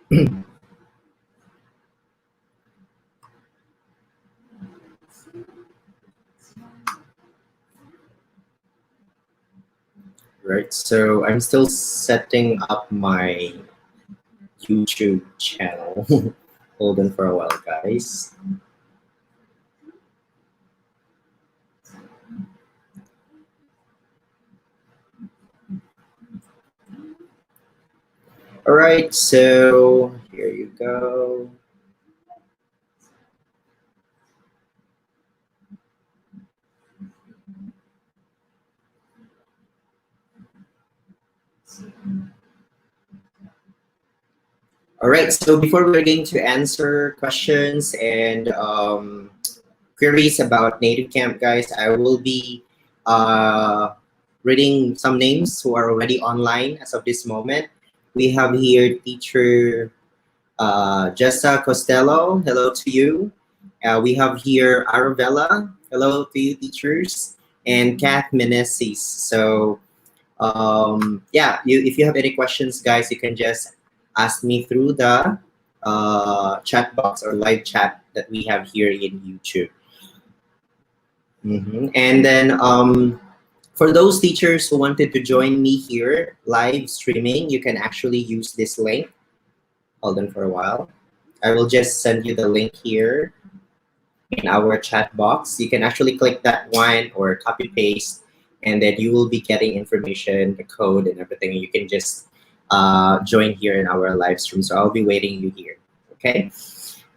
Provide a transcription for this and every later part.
Right, so I'm still setting up my YouTube channel. Hold on for a while, guys. All right, so here you go. All right, so before we're going to answer questions and queries about nativecamp, guys, I will be reading some names who are already online as of this moment. We have here teacher Jessa Costello, hello to you. We have here Aravella, hello to you teachers, and Kath Meneses. So yeah, if you have any questions, guys, you can just ask me through the chat box or live chat that we have here in YouTube. And then for those teachers who wanted to join me here live streaming, you can actually use this link. Hold on for a while. I will just send you the link here in our chat box. You can actually click that one or copy paste, and then you will be getting information, the code and everything. You can just join here in our live stream. So I'll be waiting you here, okay?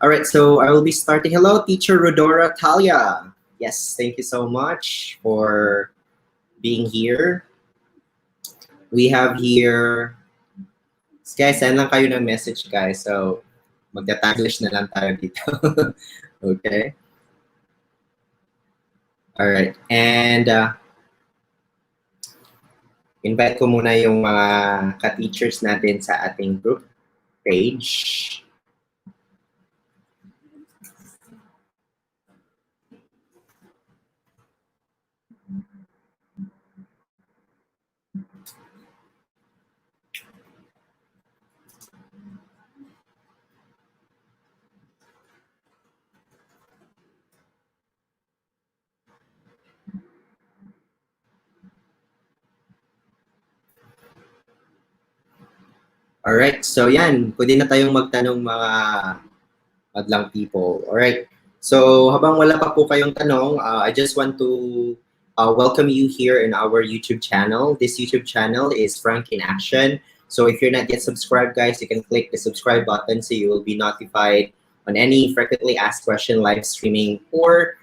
All right, so I will be starting. Hello, teacher Rodora Talia. Yes, thank you so much for being here. We have here, guys, send lang kayo ng message, guys. So magta-Taglish na lang tayo dito. Okay. All right, and invite ko muna yung mga ka-teachers natin sa ating group page. Alright, so yan, pwede na tayong magtanong mga madlang people. Alright, so habang wala pa po kayong tanong, I just want to welcome you here in our YouTube channel. This YouTube channel is Frank in Action. So if you're not yet subscribed, guys, you can click the subscribe button so you will be notified on any frequently asked question live streaming or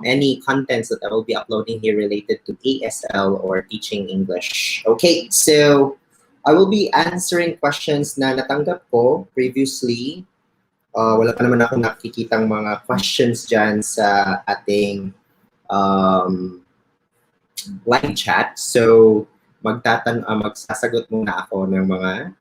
any contents that I will be uploading here related to ASL or teaching English. Okay, so I will be answering questions na natanggap ko previously. Wala pa naman ako nakikitang mga questions dyan sa ating live chat. So magsasagot muna ako ng mga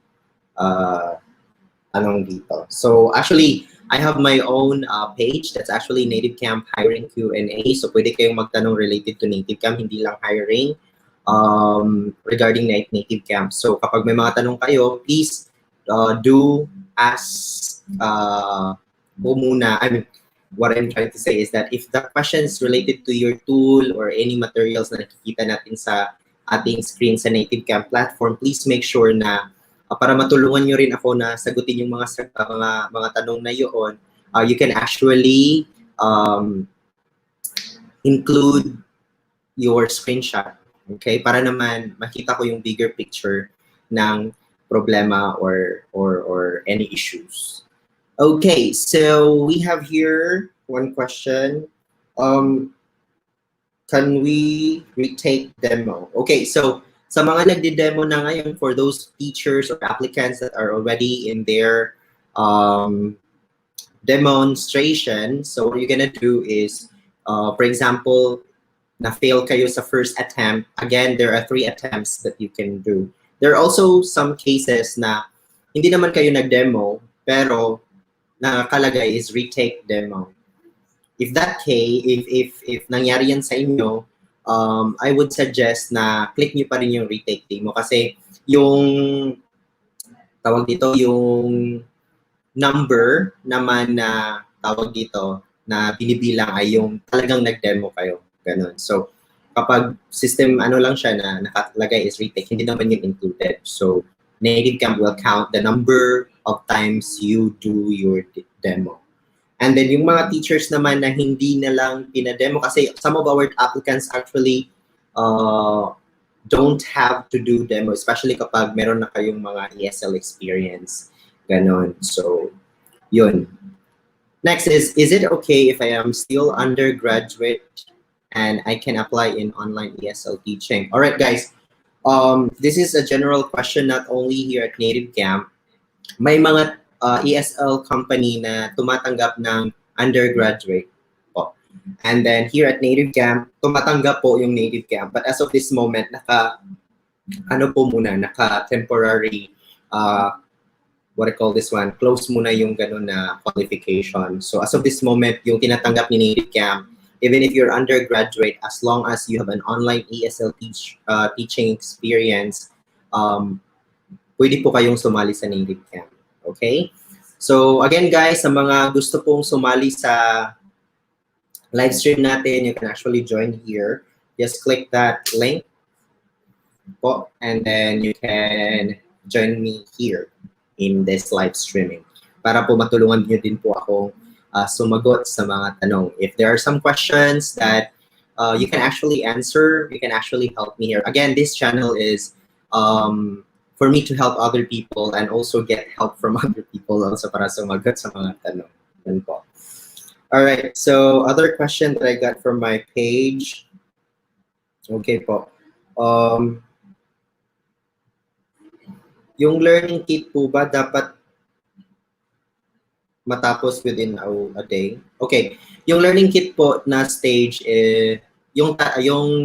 tanong dito. So actually, I have my own page that's actually nativecamp hiring Q&A. So pwede kayong magtanong related to nativecamp, hindi lang hiring. Regarding nativecamp. So kapag may mga tanong kayo, please do ask muna. I mean, what I'm trying to say is that if the question is related to your tool or any materials na nakikita natin sa ating screen sa nativecamp platform, please make sure na para matulungan nyo rin ako na sagutin yung mga tanong na yun, you can actually include your screenshot. Okay, para naman makita ko yung bigger picture ng problema or any issues. Okay, so we have here one question. Can we retake demo? Okay, so sa mga nagde-demo na ngayon, for those teachers or applicants that are already in their demonstration, so what you're gonna do is, for example, na-fail kayo sa first attempt, again, there are 3 attempts that you can do. There are also some cases na hindi naman kayo nag-demo, pero nakalagay is retake demo. If that case, if nangyari yan sa inyo, I would suggest na click nyo pa rin yung retake demo kasi yung tawag dito, yung number naman na tawag dito na binibilang ay yung talagang nag-demo kayo. Ganun. So, kapag system ano lang siya na nakalagay is retake, hindi naman yun included. So, nativecamp will count the number of times you do your demo. And then yung mga teachers naman na hindi na lang pinademo kasi some of our applicants actually don't have to do demo, especially kapag meron na kayong mga ESL experience. Ganon. So, yun. Next is it okay if I am still undergraduate and I can apply in online ESL teaching? All right, guys. This is a general question not only here at nativecamp. May mga ESL company na tumatanggap ng undergraduate po. And then here at nativecamp, tumatanggap po yung nativecamp. But as of this moment, naka-temporary, what I call this one, close muna yung ganun na qualification. So as of this moment, yung tinatanggap ni nativecamp, even if you're undergraduate, as long as you have an online ESL teaching experience, pwede po kayong sumali sa nativecamp. Okay? So again guys, sa mga gusto pong sumali sa live stream natin, you can actually join here. Just click that link po, and then you can join me here in this live streaming para po matulungan niyo din po akong sumagot sa mga tanong. If there are some questions that you can actually answer, you can actually help me here. Again, this channel is for me to help other people and also get help from other people also para sumagot sa mga tanong. Yan po. All right, so other question that I got from my page. Okay po. Yung learning kit po ba dapat matapos within a day? Okay. Yung learning kit po na stage, yung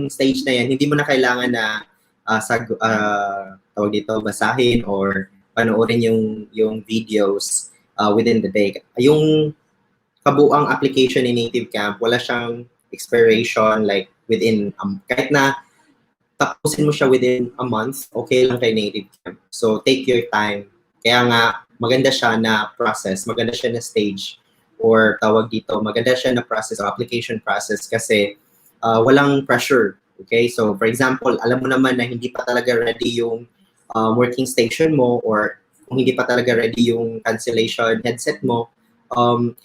stage na yan, hindi mo na kailangan na tawag dito, basahin or panoorin yung videos within the day. Yung kabuang application ni nativecamp, wala siyang expiration like within, kahit na tapusin mo siya within a month, okay lang kay nativecamp. So take your time. Kaya nga, maganda siya na process, maganda siya na stage, or tawag dito, maganda siya na process o application process kasi walang pressure. Okay? So for example, alam mo naman na hindi pa talaga ready yung working station mo, or kung hindi pa talaga ready yung cancellation headset mo,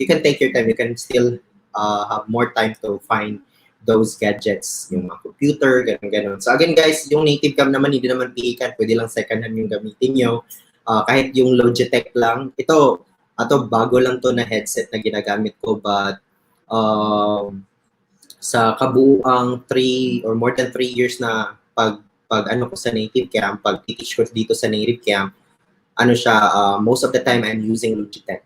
you can take your time. You can still have more time to find those gadgets, yung mga computer, ganun. So again guys, yung nativecamp naman, hindi naman pihikan, pwede lang second hand yung gamitin nyo. Kahit yung Logitech lang, ito bago lang to na headset na ginagamit ko, but sa kabuuang 3 or more than 3 years na pag ano ko sa nativecamp, pag teach ko dito sa nativecamp, ano siya, most of the time I'm using Logitech.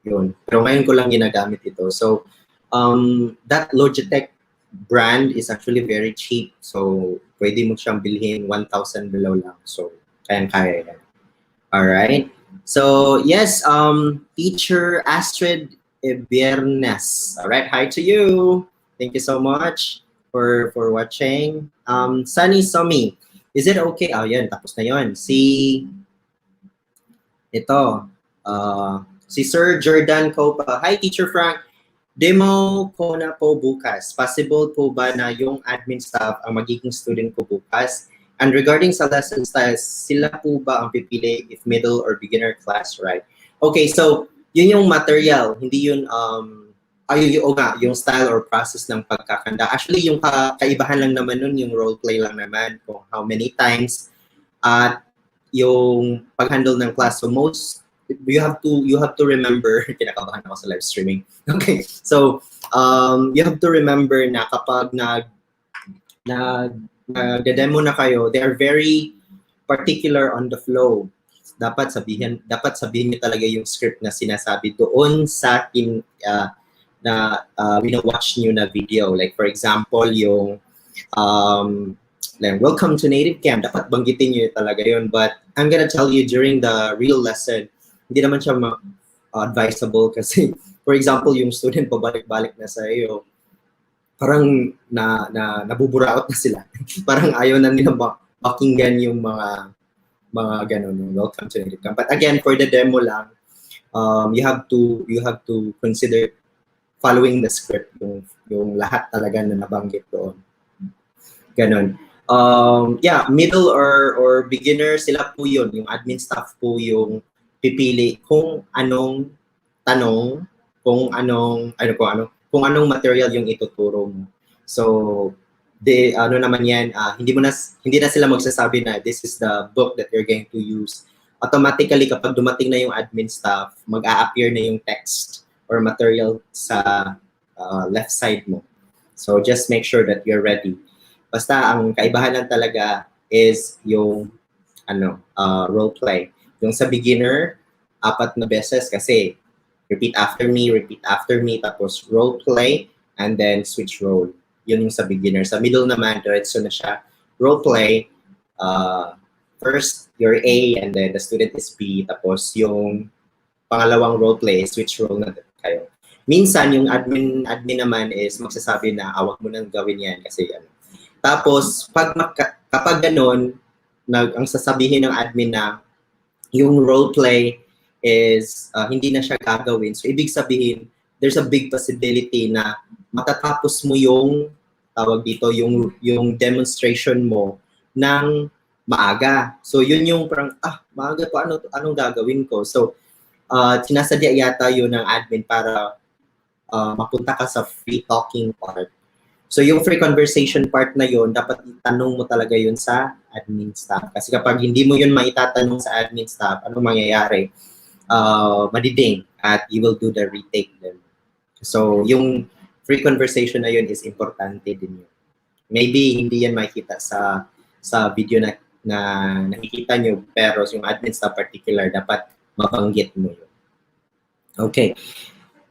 Yun. Pero ngayon ko lang ginagamit ito. So that Logitech brand is actually very cheap. So, pwede mo siyang bilhin 1,000 below lang. So, kayang-kaya yan. Alright. So, yes, teacher Astrid Ibiernes. Alright, hi to you. Thank you so much for watching. Sunny Somi, is it okay? Oh, yan, tapos na yun. Si Sir Jordan Copa. Hi, Teacher Frank. Demo ko na po bukas. Possible po ba na yung admin staff ang magiging student ko bukas? And regarding sa lesson styles, sila po ba ang pipili if middle or beginner class, right? Okay, so yun yung material, hindi yun, yung style or process ng pagkakanda. Actually, yung kaibahan lang naman nun, yung role play lang naman, kung how many times, at yung pag-handle ng class. So you have to remember, kinakabahan ako sa live streaming. Okay, so you have to remember na kapag nag-demo na kayo, they are very particular on the flow. Dapat sabihin niyo talaga yung script na sinasabi doon sa wina-watch niyo na video. Like for example, yung welcome to nativecamp, dapat banggitin niyo talaga yun. But I'm gonna tell you during the real lesson, hindi naman siya advisable kasi, for example, yung student pabalik-balik na sa iyo, parang nabuburaot na sila. Parang ayaw na nila pakinggan yung mga ganun, welcome to native camp. But again, for the demo lang, you have to consider following the script, yung lahat talaga na nabanggit doon. Ganon. Yeah, middle or beginner, sila po yun. Yung admin staff po yung pipili kung anong tanong, kung anong material yung ituturo mo. So, ano naman yan, hindi na sila magsasabi na this is the book that you're going to use. Automatically, kapag dumating na yung admin staff, mag-a-appear na yung text or material sa left side mo. So, just make sure that you're ready. Basta ang kaibahan lang talaga is yung role play. Yung sa beginner, 4 na beses kasi repeat after me, tapos role play, and then switch role. Yun yung sa beginner. Sa middle naman, diretso na siya. Role play, first you're A and then the student is B, tapos yung pangalawang role play, switch role na kayo. Minsan, yung admin naman is magsasabi na, awag mo nang gawin yan kasi Tapos, kapag ganun, ang sasabihin ng admin na yung role play is hindi na siya gagawin. So, ibig sabihin, there's a big possibility na matatapos mo yung yung demonstration mo ng maaga. So, yun yung parang, maaga pa, anong gagawin ko? So, sinasadya yata yun ng admin para mapunta ka sa free talking part. So yung free conversation part na yun, dapat itanong mo talaga yun sa admin staff. Kasi kapag hindi mo yun maitatanong sa admin staff, anong mangyayari? Madiding at you will do the retake then. So yung free conversation na yun is importante din yun. Maybe hindi yan makikita sa video na nakikita nyo, pero yung admin staff particular, dapat mabanggit mo yun. Okay.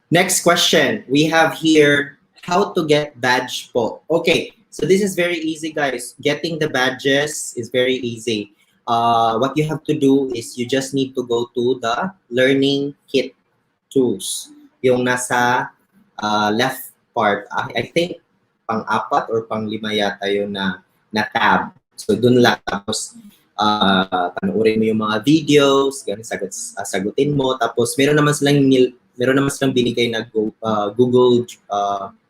Next question. We have here, how to get badge po. Okay, so this is very easy, guys. Getting the badges is very easy. What you have to do is you just need to go to the learning kit tools. Yung nasa left part. I think pang-4 or pang-5 yata yun na tab. So dun lang. Tapos panoorin mo yung mga videos, ganun, sagutin mo. Tapos meron naman silang binigay na Google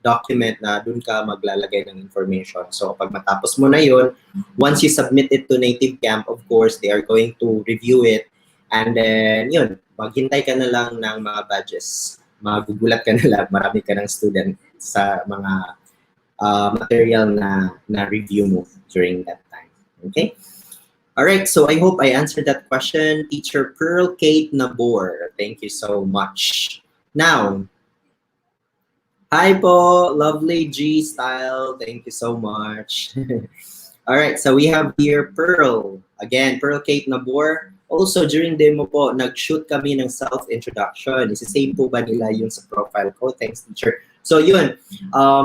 document na dun ka maglalagay ng information. So, pag matapos mo na yun, once you submit it to nativecamp, of course, they are going to review it. And then, yun, maghintay ka na lang ng mga badges. Magugulat ka na lang, marami ka ng student sa mga material na review mo during that time. Okay? Alright, so I hope I answered that question. Teacher Pearl Kate Nabor, thank you so much. Now, hi po, lovely G style, thank you so much. Alright, so we have here Pearl. Again, Pearl Kate Nabor. Also, during demo po, nag-shoot kami ng self-introduction. Isa-same po ba nila yung sa profile ko? Thanks, teacher. So yun,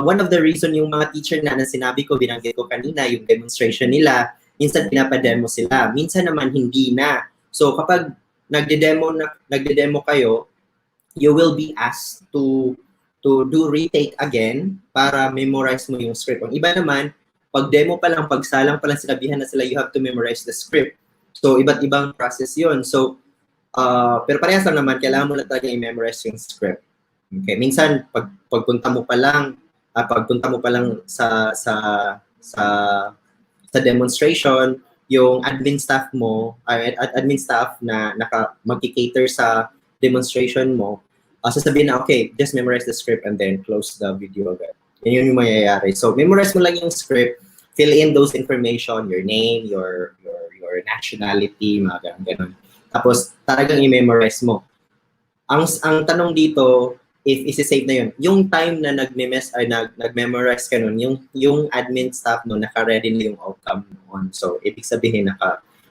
one of the reason yung mga teacher na sinabi ko, binanggit ko kanina, yung demonstration nila, minsan pinapademo sila, minsan naman hindi na. So kapag nagde-demo kayo, you will be asked to do retake again para memorize mo yung script. Ang iba naman, pag demo pa lang, pag salang pa lang sinabihan na sila, you have to memorize the script. So iba't ibang process yun. So, pero parehas lang naman, kailangan mo na talaga i-memorize yung script. Okay, minsan pagpunta mo pa lang sa demonstration, yung admin staff mo, admin staff na mag-cater sa demonstration mo, sasabihin na, okay, just memorize the script and then close the video agad. Yun yung mangyayari. So, memorize mo lang yung script, fill in those information, your name, your nationality, mga ganun. Tapos, talagang i-memorize mo. Ang tanong dito, if isi-save na yun, yung time na nag-memorize ka nun, yung admin staff mo, naka-ready na yung outcome noon. So, ibig sabihin,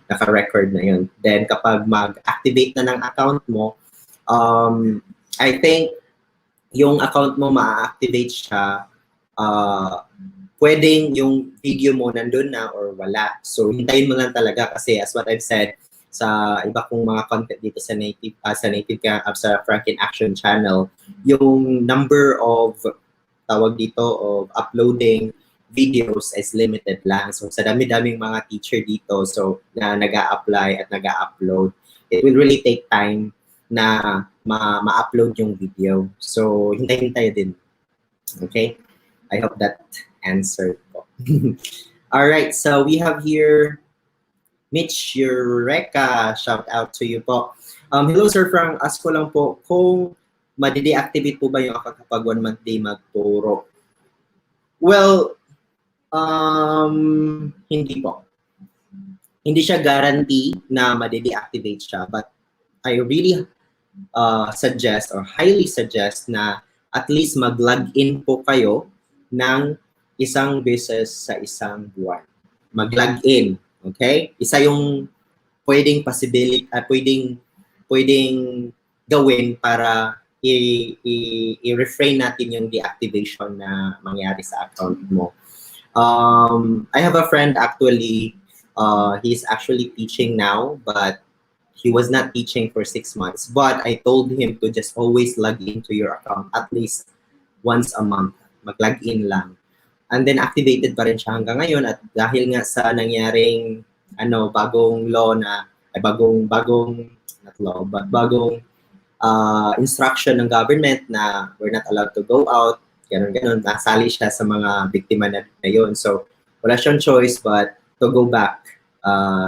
naka-record na yun. Then, kapag mag-activate na ng account mo, I think, yung account mo ma-activate siya, pwedeng yung video mo nandun na or wala. So, hintayin mo lang talaga kasi as what I've said, sa iba kong mga content dito sa nativecamp, sa Frank in Action channel, yung number of of uploading videos is limited lang. So sa dami-daming mga teacher dito so na nag-a-apply at nag-a-upload, it will really take time na ma-upload yung video. So hintay-hintay din. Okay? I hope that answered po. All right, so we have here Mitch Eureka. Shout out to you po. Hello Sir Frank, ask ko lang po kung madi-deactivate po ba yung account kapag 1 month day magturo? Well, hindi po. Hindi siya guarantee na madi-deactivate siya, but I really suggest or highly suggest na at least mag-login po kayo ng isang beses sa isang buwan. Mag-login, okay? Isa yung pwedeng possibility, pwedeng gawin para i-refrain natin yung deactivation na mangyari sa account mo. I have a friend actually, he's actually teaching now, but he was not teaching for 6 months. But I told him to just always log into your account at least once a month. Mag-log in lang. And then activated pa rin siya hanggang ngayon at dahil nga sa nangyaring bagong law na bagong instruction ng government na we're not allowed to go out, ganun, nasali siya sa mga biktima na yun. So wala siyang choice but to go back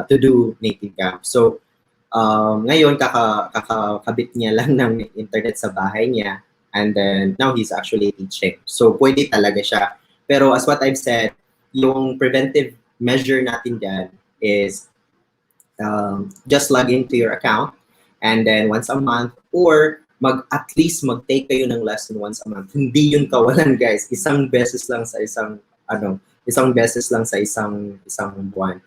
to do nativecamp. So ngayon kakabit niya lang ng internet sa bahay niya and then now he's actually teaching. So pwede talaga siya. Pero as what I've said, yung preventive measure natin dyan is just log into your account and then once a month or at least mag-take kayo ng lesson once a month. Hindi yun kawalan guys. Isang beses lang sa isang buwan.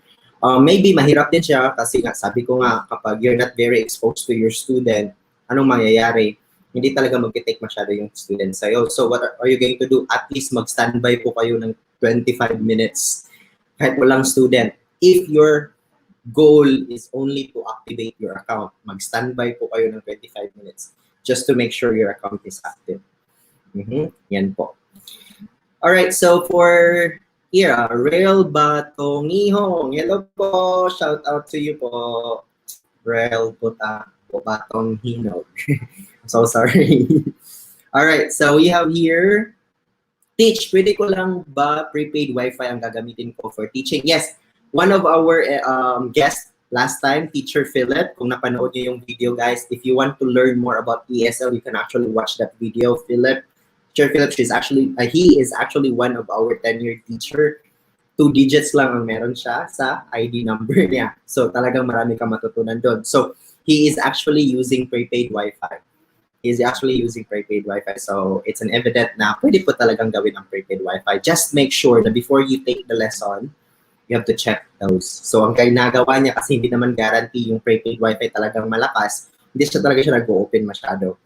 Maybe mahirap din siya kasi nga sabi ko nga kapag you're not very exposed to your student, anong mangyayari? Hindi talaga mag-take masyado yung student sa'yo. So what are you going to do? At least mag-standby po kayo ng 25 minutes kahit walang student. If your goal is only to activate your account, mag-standby po kayo ng 25 minutes just to make sure your account is active. Yan po. Alright, so for here, Real Batongihong. Hello po. Shout out to you po. Real Batong Hinog. I'm so sorry. Alright, so we have here, Teach, pwede ko lang ba prepaid Wi-Fi ang gagamitin ko for teaching? Yes, one of our guests last time, Teacher Philip, kung napanood niyo yung video guys, if you want to learn more about ESL, you can actually watch that video. Teacher Philip, he is actually one of our tenured teacher. 2 digits lang ang meron siya sa ID number niya. So talagang marami kang matutunan doon. So he is actually using prepaid Wi-Fi. So it's an evident na pwede po talagang gawin ang prepaid Wi-Fi. Just make sure that before you take the lesson, you have to check those. So ang ginagawa niya kasi hindi naman guarantee yung prepaid Wi-Fi talagang malakas, hindi siya talaga nag-open masyado.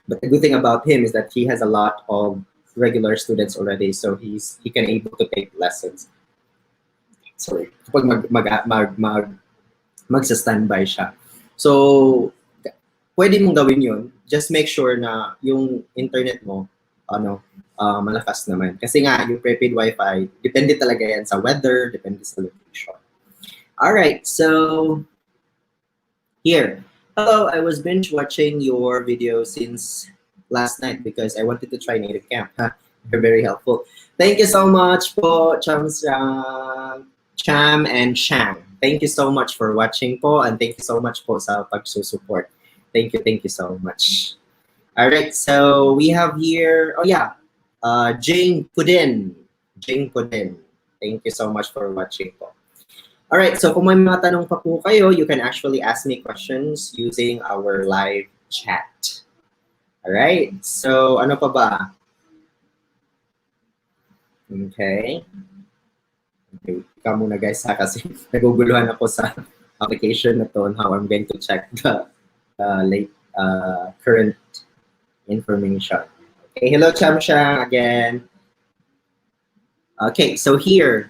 But the good thing about him is that he has a lot of regular students already, so he can able to take lessons. Sorry, kapag magsa-standby siya. So pwede mong gawin yun. Just make sure na yung internet mo, malakas naman. Kasi nga, yung prepaid Wi-Fi, depende talaga yan sa weather, depende sa location. Alright, so here. Hello, I was binge watching your video since last night because I wanted to try nativecamp. You're very helpful. Thank you so much po, Cham and Shang. Thank you so much for watching po and thank you so much po sa pagsusupport. Thank you so much. All right, so we have here, Jane Pudin. Thank you so much for watching po. All right, so kung may mga tanong pa po kayo, you can actually ask me questions using our live chat. All right, so ano pa ba? Okay, ikaw muna guys kasi naguguluhan ako sa application na to on how I'm going to check the current information. Okay, hello Cham Shang again. Okay, so here,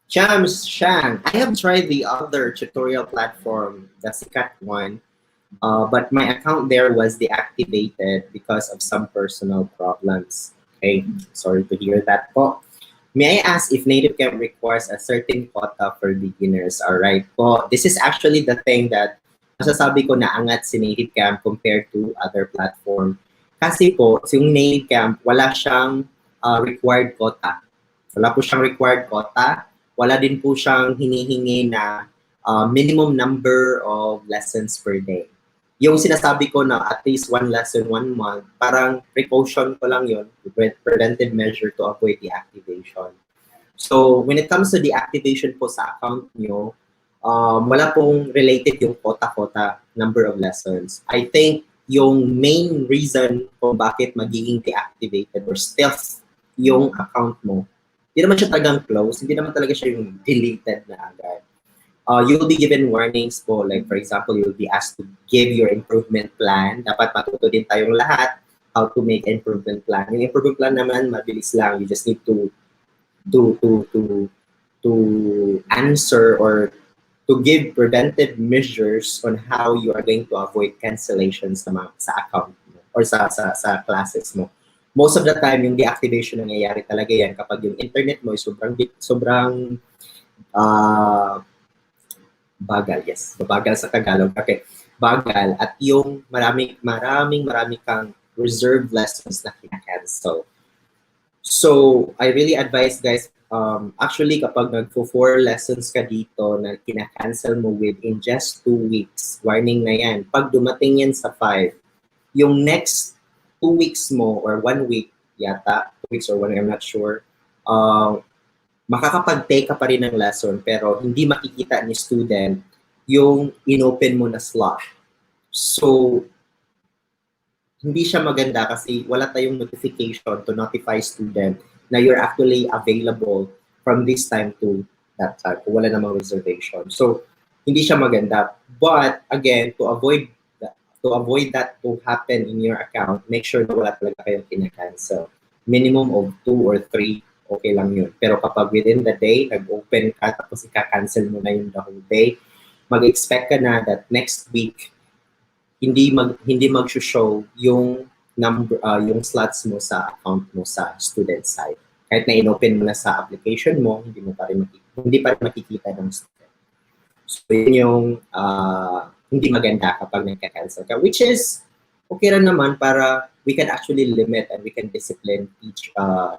Cham Shang, I have tried the other tutorial platform, the Sikat one, but my account there was deactivated because of some personal problems. Okay, sorry to hear that po. May I ask if nativecamp requires a certain quota for beginners? All right po. This is actually the thing that masasabi ko na angat si nativecamp compared to other platform. Kasi po, yung nativecamp, wala siyang required quota. Wala po siyang required quota. Wala din po siyang hinihingi na minimum number of lessons per day. Yung sinasabi ko na at least one lesson, 1 month, parang precaution ko lang yun, preventive measure to avoid deactivation. So, when it comes to deactivation po sa account nyo, wala pong related yung quota-quota number of lessons. I think yung main reason kung bakit magiging deactivated or stealth yung account mo, hindi naman siya talagang close, hindi naman talaga siya yung deleted na agad. You will be given warnings po, like for example, you will be asked to give your improvement plan. Dapat matuto din tayong lahat how to make improvement plan. Yung improvement plan naman, mabilis lang. You just need to answer or to give preventive measures on how you are going to avoid cancellations sa account mo or sa classes mo. Most of the time, yung deactivation nangyayari talaga yan kapag yung internet mo ay sobrang bagal, yes. Bagal sa Tagalog. Okay. Bagal. At yung marami kang reserved lessons na kina-cancel. So, I really advise guys, actually kapag nagpo-4 lessons ka dito na kina-cancel mo within just 2 weeks, warning na yan. Pag dumating yan sa 5, yung next 2 weeks mo or 1 week yata, 2 weeks or 1 week, I'm not sure, makakapag-take ka pa rin ng lesson pero hindi makikita ni student yung inopen mo na slot. So, hindi siya maganda kasi wala tayong notification to notify student na you're actually available from this time to that time kung wala namang reservation. So, hindi siya maganda. But, again, to avoid that to happen in your account, make sure na wala talaga kayong kina-cancel. Minimum of 2 or 3 okay lang yun. Pero kapag within the day, nag-open ka, tapos ika-cancel mo na yung the whole day, mag-expect ka na that next week, hindi mag-show yung number, yung slots mo sa account mo sa student side. Kahit na in-open mo na sa application mo, hindi pa rin makikita ng student. So, yun yung hindi maganda kapag nagka-cancel ka, which is okay rin naman para we can actually limit and we can discipline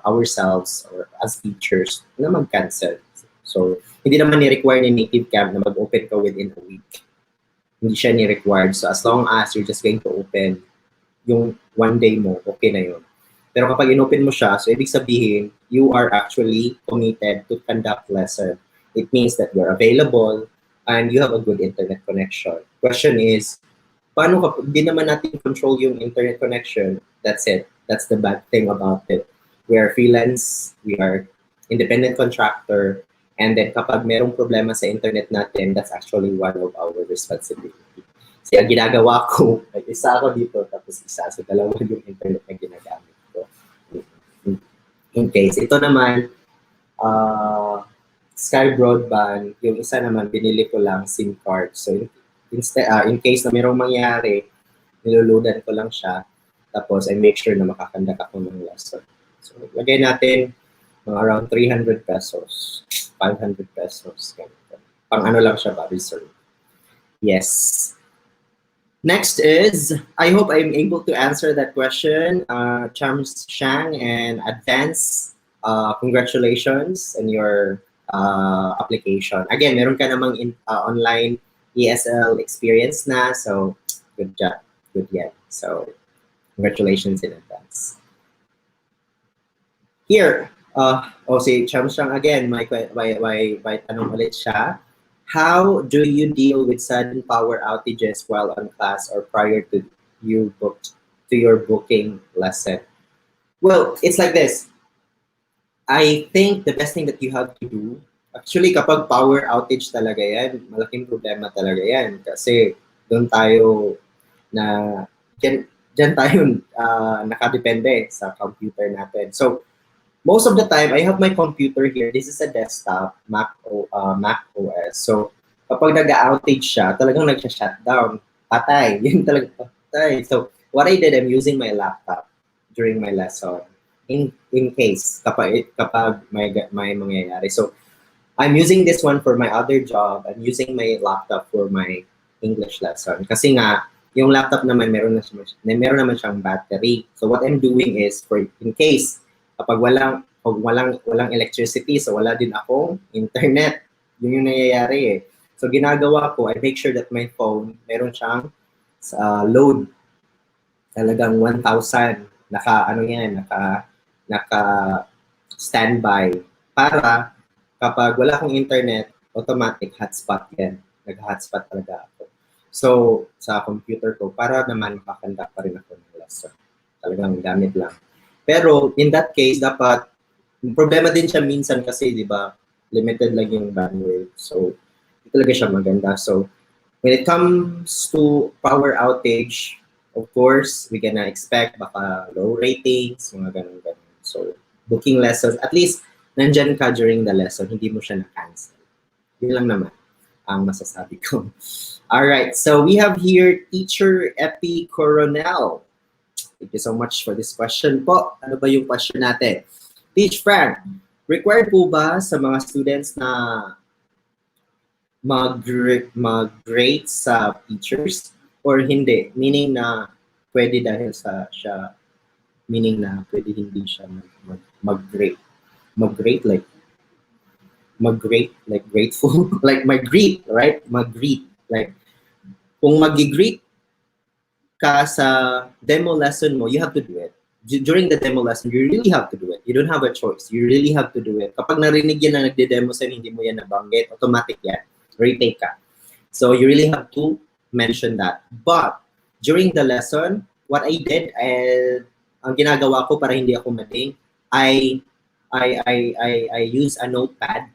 ourselves or as teachers na mag-cancel. So, hindi naman ni-require ni nativecamp na mag-open ka within a week. Hindi siya ni-required. So, as long as you're just going to open yung 1 day mo, okay na yun. Pero kapag in-open mo siya, so ibig sabihin, you are actually committed to conduct lesson. It means that you're available and you have a good internet connection. Question is, paano kapag di naman natin control yung internet connection? That's it. That's the bad thing about it. We are freelance, we are independent contractor, and then kapag merong problema sa internet natin, that's actually one of our responsibility. Kasi ang ginagawa ko, isa ako dito, tapos isa. So, dalawa yung internet na ginagamit ko. In case, ito naman, Sky Broadband, yung isa naman, binili ko lang SIM card. So, in case na mayroong mangyari, niloloadan ko lang siya. Tapos, I make sure na makakandak ako ng lesson. So, lagay natin mga around 300 pesos, 500 pesos. Pang ano lang siya ba, reserve. Yes. Next is, I hope I'm able to answer that question. Chams Shang and advance, congratulations on your application. Again, meron ka namang online ESL experience na, so good job, good yan. So congratulations in advance. Here, si Chamshang again, may tanong ulit siya. How do you deal with sudden power outages while on class or prior to your booking lesson? Well, it's like this. I think the best thing that you have to do, actually kapag power outage talaga yan, malaking problema talaga yan. Kasi doon tayo dyan tayo nakadepende sa computer natin. So, most of the time, I have my computer here. This is a desktop, Mac OS. So, kapag nag-outage siya, talagang nag-shutdown. Patay. Yun talaga patay. So, what I did, I'm using my laptop during my lesson. in case kapag may mangyayari. So I'm using this one for my other job. I'm using my laptop for my English lesson. Kasi nga, yung laptop naman meron naman siyang battery. So what I'm doing is for in case kapag walang electricity, so wala din akong internet. Yun yung nangyayari eh. So ginagawa ko, I make sure that my phone meron siyang load talagang 1,000 naka standby para kapag wala akong internet, automatic hotspot yan. Nag-hotspot talaga ako. So, sa computer ko, para naman makakanda pa rin ako ng lesson. Talagang gamit lang. Pero, in that case, dapat, problema din siya minsan kasi, di ba, limited lang yung bandwidth. So, hindi talaga siya maganda. So, when it comes to power outage, of course, we gonna expect baka low ratings, mga ganun-ganun. So, booking lessons, at least, nandyan ka during the lesson, hindi mo siya na-cancel. Yun lang naman ang masasabi ko. Alright, so we have here Teacher Epi Coronel. Thank you so much for this question po. Ano ba yung question natin? Teach Frank, required po ba sa mga students na mag-grade sa teachers or hindi? Meaning na pwede dahil sa siya, meaning na pwede hindi siya mag-grade. Mag-grade like grateful, like mag-greet, right? Mag-greet. Like, kung mag-greet ka sa demo lesson mo, you have to do it. During the demo lesson, you really have to do it. You don't have a choice. You really have to do it. Kapag narinig yan na nagde-demo sa'yo, hindi mo yan nabanggit, automatic yan. Retake ka. So you really have to mention that. But during the lesson, what I did, ang ginagawa ko para hindi ako mading, I use a notepad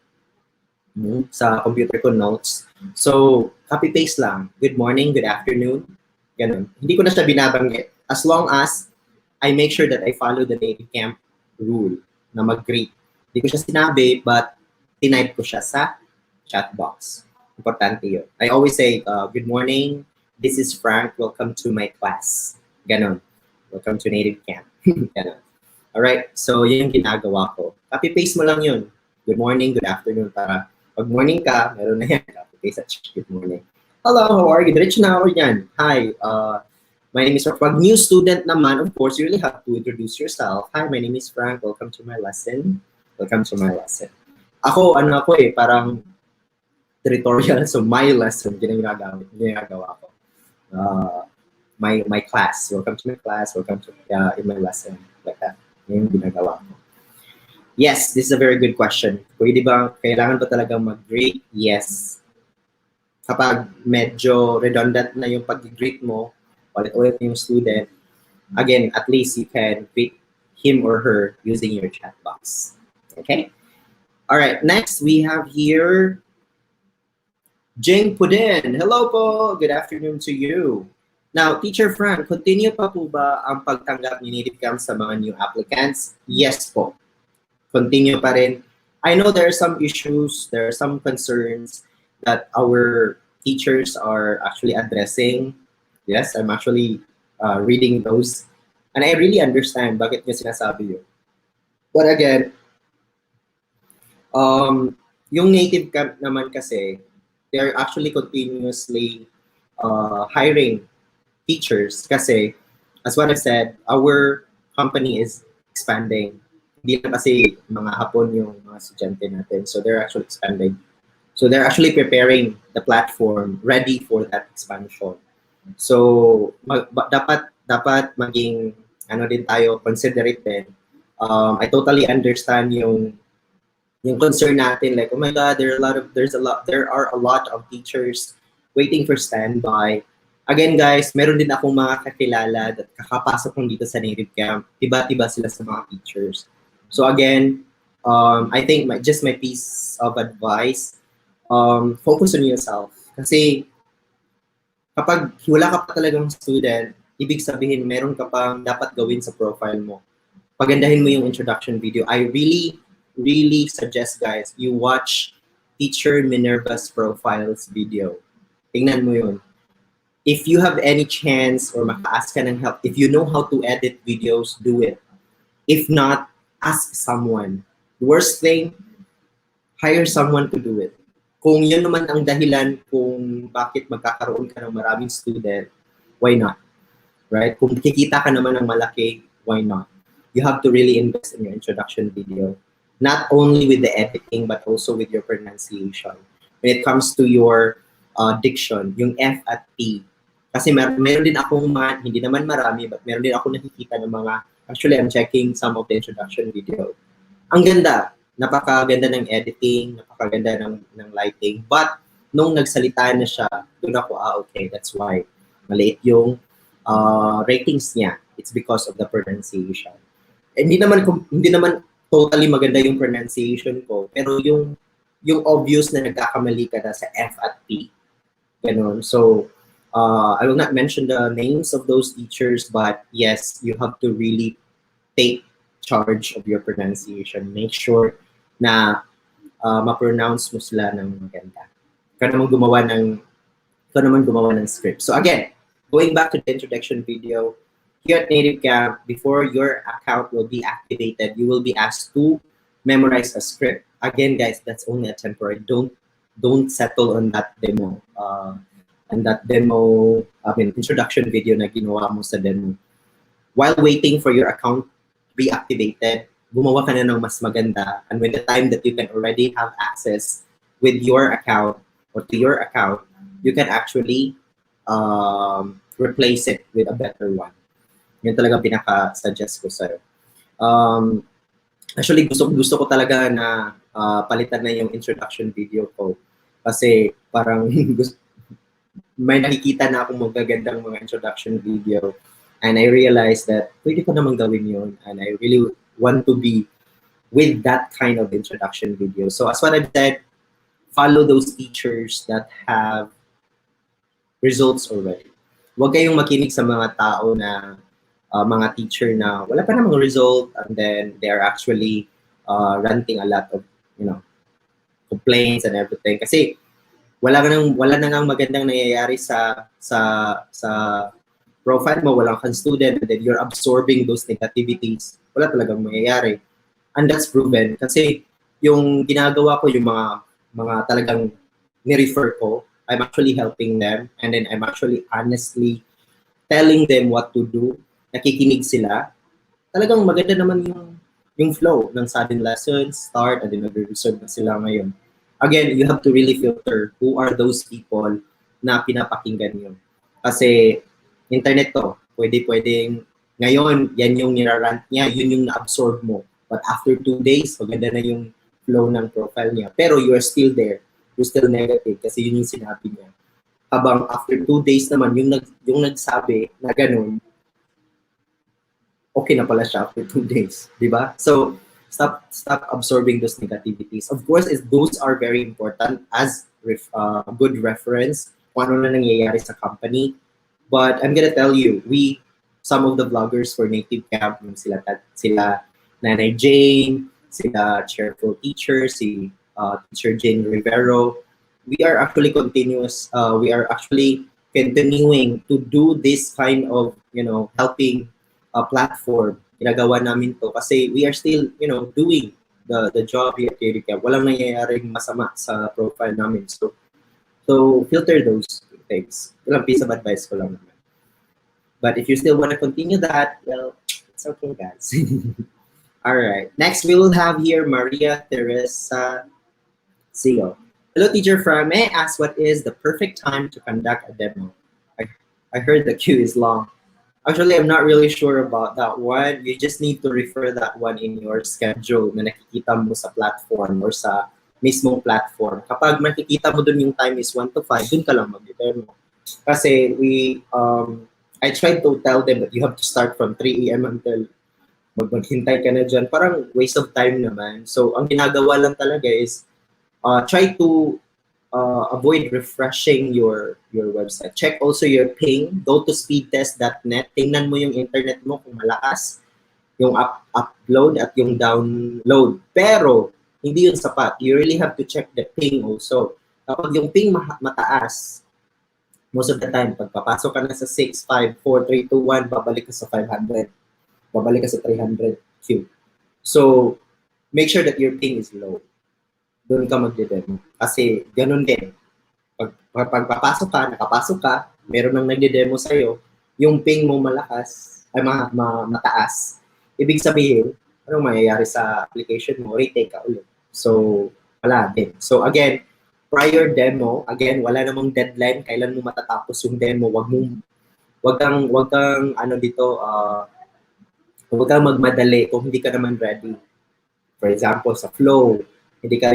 sa computer ko notes. So, copy-paste lang. Good morning, good afternoon. Ganun. Hindi ko na siya binabanggit. As long as I make sure that I follow the nativecamp rule na mag-greet. Hindi ko siya sinabi, but tinype ko siya sa chat box. Importante yun. I always say, good morning, this is Frank, welcome to my class. Ganon. Welcome to nativecamp. Ganon. Alright, so yun yung ginagawa ko. Copy-paste mo lang yun. Good morning, good afternoon. Para pag morning ka, meron na yan. Copy-paste at good morning. Hello, how are you? Diretso na ako yan. Hi, my name is Frank. Pag new student naman, of course, you really have to introduce yourself. Hi, my name is Frank. Welcome to my lesson. Welcome to my lesson. Ako, parang territorial. So, my lesson, ginagawa ko. My class. Welcome to my class. Welcome to in my lesson. Like that. Yung ginagawa ko. Yes, this is a very good question. Pwede ba, kailangan ba talaga mag-grade? Yes. Kapag medyo redundant na yung pag-grade mo, ulit-ulit yung student, again, at least you can greet him or her using your chat box. Okay? All right, next we have here Jing Pudin. Hello po. Good afternoon to you. Now, Teacher Frank, continue pa po ba ang pagtanggap ni nativecamp sa mga new applicants? Yes po. Continue pa rin. I know there are some issues, there are some concerns that our teachers are actually addressing. Yes, I'm actually reading those. And I really understand bakit nyo sinasabi yun. But again, yung nativecamp naman kasi, they're actually continuously hiring teachers kasi, as what I said, our company is expanding. Hindi na kasi mga Hapon yung mga estudyante natin. So they're actually expanding. So they're actually preparing the platform ready for that expansion. So dapat maging din tayo, considerate din. I totally understand yung concern natin, like, oh my God, there are a lot of teachers waiting for standby. Again, guys, meron din akong mga kakilala that kakapasok kong dito sa nativecamp. Tiba-tiba sila sa mga teachers. So again, I think my piece of advice, focus on yourself. Kasi kapag wala ka pa talagang student, ibig sabihin meron ka pang dapat gawin sa profile mo. Pagandahin mo yung introduction video. I really suggest, guys, you watch Teacher Minerva's profiles video. Tingnan mo yun. If you have any chance or maka-ask ka ng help, if you know how to edit videos, do it. If not, ask someone. The worst thing, hire someone to do it. Kung yun naman ang dahilan kung bakit magkakaroon ka ng maraming student, why not? Right? Kung kikita ka naman ng malaki, why not? You have to really invest in your introduction video. Not only with the editing, but also with your pronunciation. When it comes to your diction, yung F at P. Kasi meron din akong mga, hindi naman marami, but meron din ako nakikita ng mga, actually I'm checking some of the introduction video. Ang ganda, napakaganda ng editing, napakaganda ng lighting, but nung nagsalita na siya, doon ako, okay, that's why. Maliit yung ratings niya. It's because of the pronunciation. Hindi naman totally maganda yung pronunciation ko, pero yung obvious na nagkakamali ka na sa F at P. Ganun. So, I will not mention the names of those teachers, but yes, you have to really take charge of your pronunciation. Make sure na ma-pronounce mo sila ng maganda. Ikaw naman gumawa ng script. So again, going back to the introduction video, here at nativecamp, before your account will be activated, you will be asked to memorize a script. Again, guys, that's only a temporary. Don't settle on that demo. Introduction video na ginawa mo sa demo. While waiting for your account to be activated, gumawa ka na ng mas maganda. And when the time that you can already have access with your account or to your account, you can actually replace it with a better one. Yun talaga pinaka-suggest ko sa'yo. Actually, gusto ko talaga na palitan na yung introduction video ko. Kasi parang may nakikita na akong magagandang mga introduction video. And I realized that pwede ko naman gawin yun. And I really want to be with that kind of introduction video. So as what I've said, follow those teachers that have results already. Huwag kayong makinig sa mga tao na mga teacher na wala pa namang result and then they're actually ranting a lot of, complaints and everything. Kasi wala na ngang magandang nangyayari sa profile mo, wala kang student, and then you're absorbing those negativities. Wala talagang mangyayari. And that's proven. Kasi yung ginagawa ko, yung mga talagang ni-refer ko, I'm actually helping them, and then I'm actually honestly telling them what to do. Nakikinig sila. Talagang maganda naman yung flow ng sudden lessons, start, and then nag-reserve na sila ngayon. Again, you have to really filter who are those people na pinapakinggan nyo. Kasi internet to, pwedeng ngayon, yan yung nirarant niya, yun yung na-absorb mo. But after 2 days, maganda na yung flow ng profile niya. Pero you are still there. You're still negative kasi yun yung sinabi niya. Habang after 2 days naman, yung nagsabi na ganun, okay na pala siya after 2 days. Di ba? So, stop absorbing those negativities. Of course, those are very important as good reference kung ano na nangyayari sa company. But I'm gonna tell you, some of the vloggers for nativecamp, sila Nanay Jane, sila Cheerful Teacher, si Teacher Jane Rivero, we are actually continuing to do this kind of, helping platform. Ginagawa namin to kasi we are still, doing the job here at nativecamp. Walang nangyayaring masama sa profile namin. So filter those things. Ilang piece of advice ko lang naman. But if you still want to continue that, well, it's okay, guys. All right. Next, we will have here Maria Teresa Sigo. Hello, Teacher Fran. May I ask what is the perfect time to conduct a demo? I heard the queue is long. Actually, I'm not really sure about that one. You just need to refer that one in your schedule na nakikita mo sa platform or sa mismong platform. Kapag makikita mo dun yung time is 1 to 5, dun ka lang mag-demo. Kasi I tried to tell them that you have to start from 3 a.m. until maghintay ka na dyan. Parang waste of time naman. So, ang ginagawa lang talaga is try to avoid refreshing your website. Check also your ping. Go to speedtest.net. Tingnan mo yung internet mo kung malakas yung upload at yung download. Pero, hindi yun sapat. You really have to check the ping also. Kapag yung ping mataas, most of the time, pag papasok ka na sa 6, 5, 4, 3, 2, 1, babalik ka sa 500. Babalik ka sa 300. queue. So, make sure that your ping is low. Doon ka magde-demo. Kasi ganun din. Pag papasok ka, nakapasok ka, meron nang nagde-demo sa'yo, yung ping mo malakas, ay mataas. Ibig sabihin, anong mangyayari sa application mo? Retake ka ulit. So, wala din. So, again, prior demo, again, wala namang deadline, kailan mo matatapos yung demo, wag kang ano dito, huwag kang magmadali kung hindi ka naman ready. For example, sa flow, hindi ka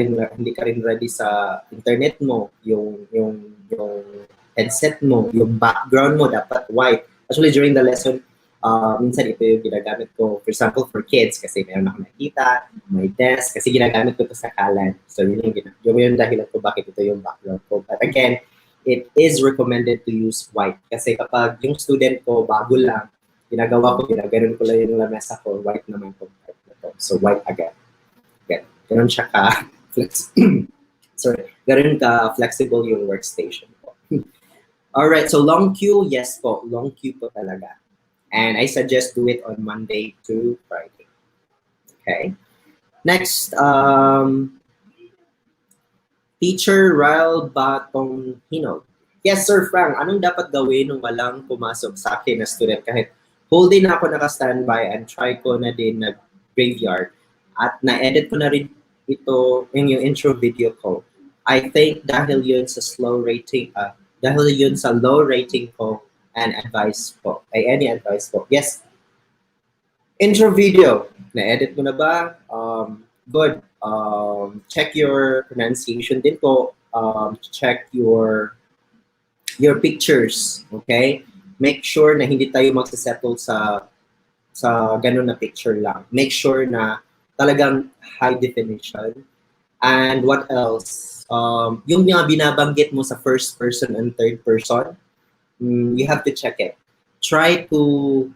rin ready sa internet mo, yung headset mo, yung background mo dapat white. Actually, during the lesson, minsan ito yung ginagamit ko, for example, for kids, kasi meron ako nakita, may desk, kasi ginagamit ko ito sa kalan. So, yun yung dahilan ko bakit ito yung background ko. But again, it is recommended to use white. Kasi kapag yung student ko bago lang, ginaganon ko lang yung lamesa ko, white naman ko. So, white again. Ganun siya ka ganun ka flexible yung workstation ko. Alright, so long queue, yes po. Long queue po talaga. And I suggest do it on Monday to Friday. Okay. Next, Teacher Ryle Batong Hinog. Yes, Sir Frank, anong dapat gawin nung walang pumasok sa akin na student? Kahit whole day na ako naka-standby and try ko na din nag-graveyard at na-edit ko na rin ito yung intro video ko. I think dahil yun sa low rating ko and advice po. Any advice po? Yes. Intro video. Na-edit mo na ba? Good. Check your pronunciation din po. Check your pictures. Okay? Make sure na hindi tayo magsasettle sa ganun na picture lang. Make sure na talagang high definition. And what else? Yung mga binabanggit mo sa first person and third person, you have to check it. Try to,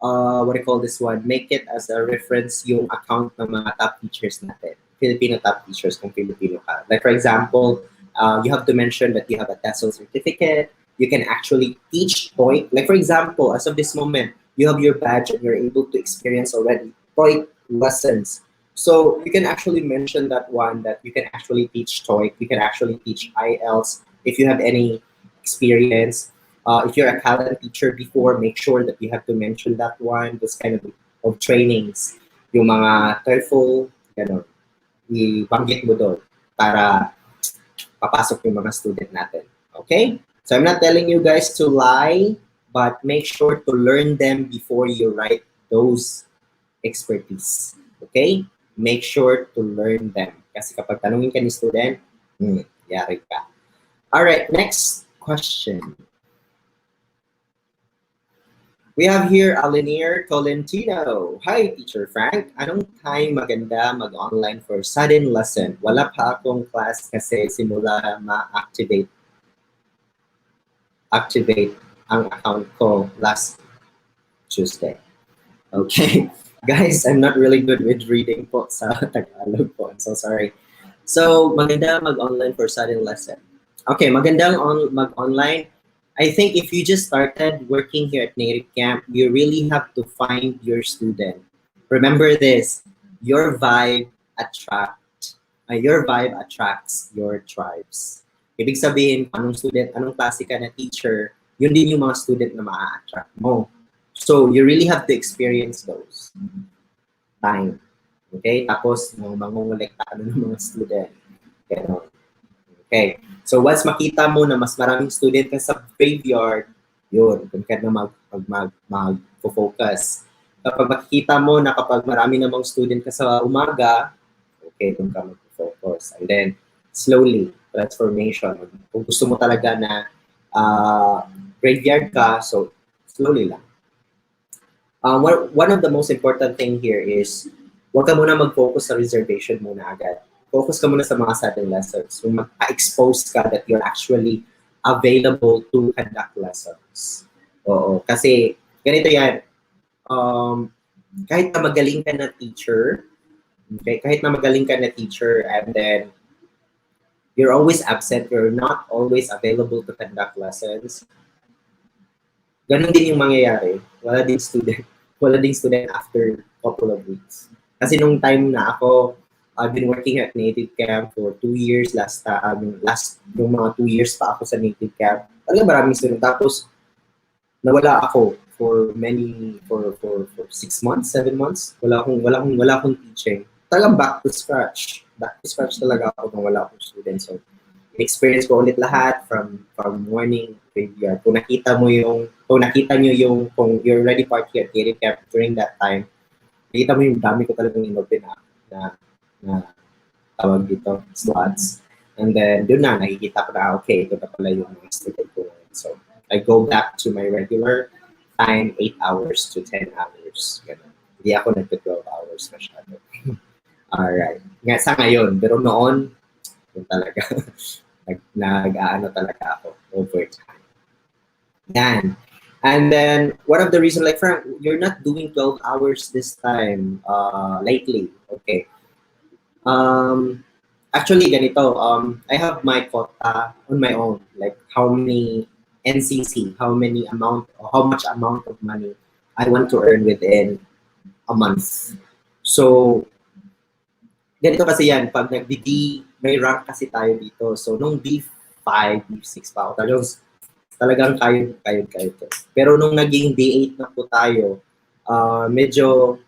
what do you call this one? Make it as a reference yung account ng mga top teachers natin. Filipino top teachers kung Filipino ka. Like for example, you have to mention that you have a TESOL certificate. You can actually teach TOEIC. Like for example, as of this moment, you have your badge and you're able to experience already TOEIC lessons. So you can actually mention that one, that you can actually teach TOEIC, you can actually teach IELTS if you have any experience. If you're a Callan teacher before, make sure that you have to mention that one, those kind of trainings. Yung mga TOEFL, gano'n, ibanggit mo doon para papasok yung mga student natin. Okay? So I'm not telling you guys to lie, but make sure to learn them before you write those expertise. Okay? Make sure to learn them. Kasi kapag tanungin ka ni student, yari ka. Alright, next question. We have here Alinier Colentino. Hi, Teacher Frank. Anong time maganda mag-online for sudden lesson? Wala pa akong class kasi simula ma-activate ang account ko last Tuesday. Okay. Guys, I'm not really good with reading po sa Tagalog po. I'm so sorry. So, maganda mag-online for sudden lesson. Okay, magandang mag-online. I think if you just started working here at nativecamp, you really have to find your student. Remember this, your vibe attracts your tribes. Ibig sabihin, anong klase ka na teacher, yun din yung mga student na ma-attract mo. So, you really have to experience those. Time. Okay? Tapos, mangungulekta ka ng mga student. Okay. So, once makita mo na mas maraming student ka sa graveyard, yun, kung ka na mag-focus. Kapag makikita mo na kapag marami namang student ka sa umaga, okay, doon ka mag-focus. And then, slowly, transformation. Kung gusto mo talaga na graveyard ka, so, slowly lang. One of the most important thing here is, huwag ka muna mag-focus sa reservation muna agad. Focus ka muna sa mga sudden lessons. Kung mag-expose ka that you're actually available to conduct lessons. Oo. Kasi, ganito yan. Kahit na magaling ka na teacher, okay, and then you're always absent, you're not always available to conduct lessons, ganun din yung mangyayari. Wala ding student after couple of weeks. Kasi nung time na ako, I've been working at Native Camp for 2 years. Yung mga 2 years pa ako sa Native Camp. Talaga maraming student. Tapos, nawala ako for 6 months, 7 months. Wala akong teaching. Talagang back to scratch. Back to scratch talaga ako nung wala akong student. So, experience ko ulit lahat from morning graveyard. Kung nakita nyo yung, kung you're already party at Native Camp during that time, nakita mo yung dami ko talagang inopen na tawag dito, slots. And then, doon na, nakikita ko na, okay, ito na pala yung mga student ko. So, I go back to my regular time, 8 hours to 10 hours. Ganun. Hindi ako nagpa-12 hours masyado. Alright. Sa ngayon, pero noon, yun talaga, nag-aano talaga ako overtime. Yan. And then, one of the reasons, like, Frank, you're not doing 12 hours this time, lately. Okay. Actually, ganito, I have my quota on my own, like how many NCC, how much amount of money I want to earn within a month. So, ganito kasi yan, pag may rank kasi tayo dito. So, nung B5, B6 pa ako, talagang kayo. Pero nung naging D8 na po tayo, medyo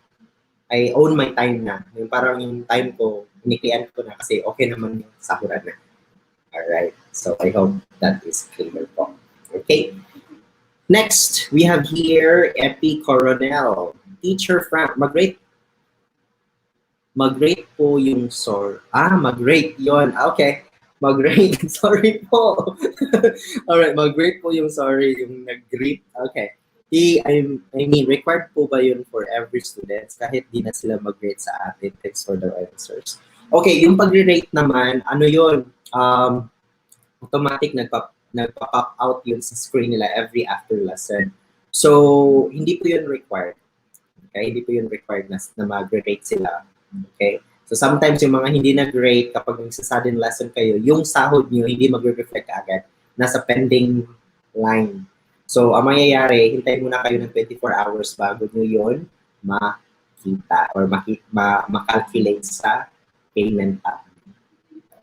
I own my time na. Yung parang yung time ko, iniklian ko na kasi okay naman yung sahuran na. Alright. So, I hope that is clear po. Okay. Next, we have here Epi Coronel. Teacher Frank, mag-rate po yung mag-rate yon. Okay. Mag-rate. Sorry po. Alright, mag-rate po yung yung nag-greet. Okay. I mean, required po ba yun for every student kahit di na sila mag-rate sa atin? Thanks for the answers. Okay, yung pag-rate naman, ano yun? Automatic nagpa-pop out yun sa screen nila every after lesson. So, hindi po yun required. Okay, hindi po yun required na mag-rate sila. Okay? So, sometimes yung mga hindi nag-rate, kapag sudden lesson kayo, yung sahod nyo hindi mag-reflect agad. Nasa pending line. So, ang mangyayari, hintayin muna kayo ng 24 hours bago nyo yun makita or makalculate sa payment tab.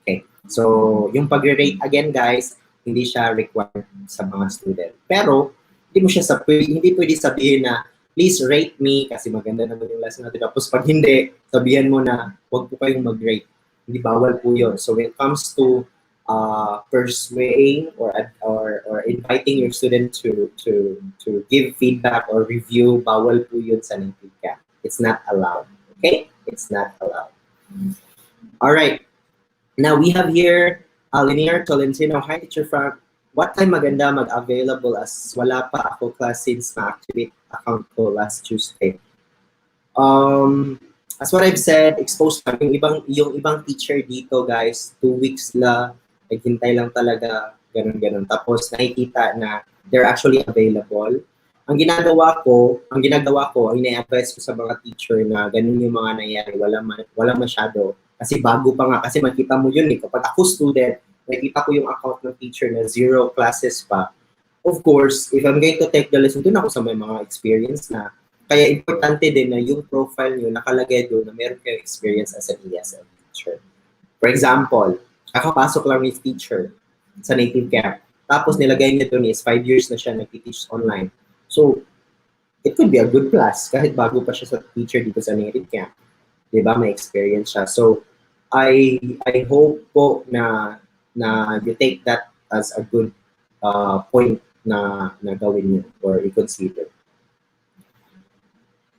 Okay. So, yung pag-rate again, guys, hindi siya required sa mga student. Pero, hindi pwede sabihin na, please rate me kasi maganda naman yung lesson natin. Tapos pag hindi, sabihan mo na, huwag po kayong mag-rate. Hindi bawal po yun. So, when it comes to persuading or inviting your student to give feedback or review, bawal po yun sa Native Camp. It's not allowed. Okay? It's not allowed. All right. Now we have here Linear Tolentino. Hi, Teacher Frank. What time maganda mag-available as wala pa ako class since ma-activate account ko last Tuesday? As what I've said, exposed pa yung ibang teacher dito, guys, 2 weeks la, naghintay lang talaga, ganun. Tapos nakikita na they're actually available. Ang ginagawa ko, ay ina-advise ko sa mga teacher na ganun yung mga nangyari, wala masyado. Kasi bago pa nga, kasi makita mo yun eh. Kapag ako student, nakita ko yung account ng teacher na 0 classes pa. Of course, if I'm going to take the lesson, dun ako sa may mga experience na. Kaya importante din na yung profile nyo nakalagay doon na meron kayong experience as an ESL teacher. For example, kakapasok lang ni teacher sa Native Camp. Tapos nilagay niya doon is 5 years na siya nag-teach online. So, it could be a good class kahit bago pa siya sa teacher dito sa Native Camp. Diba? May experience siya. So, I hope po na you take that as a good point na gawin niyo or i-consider.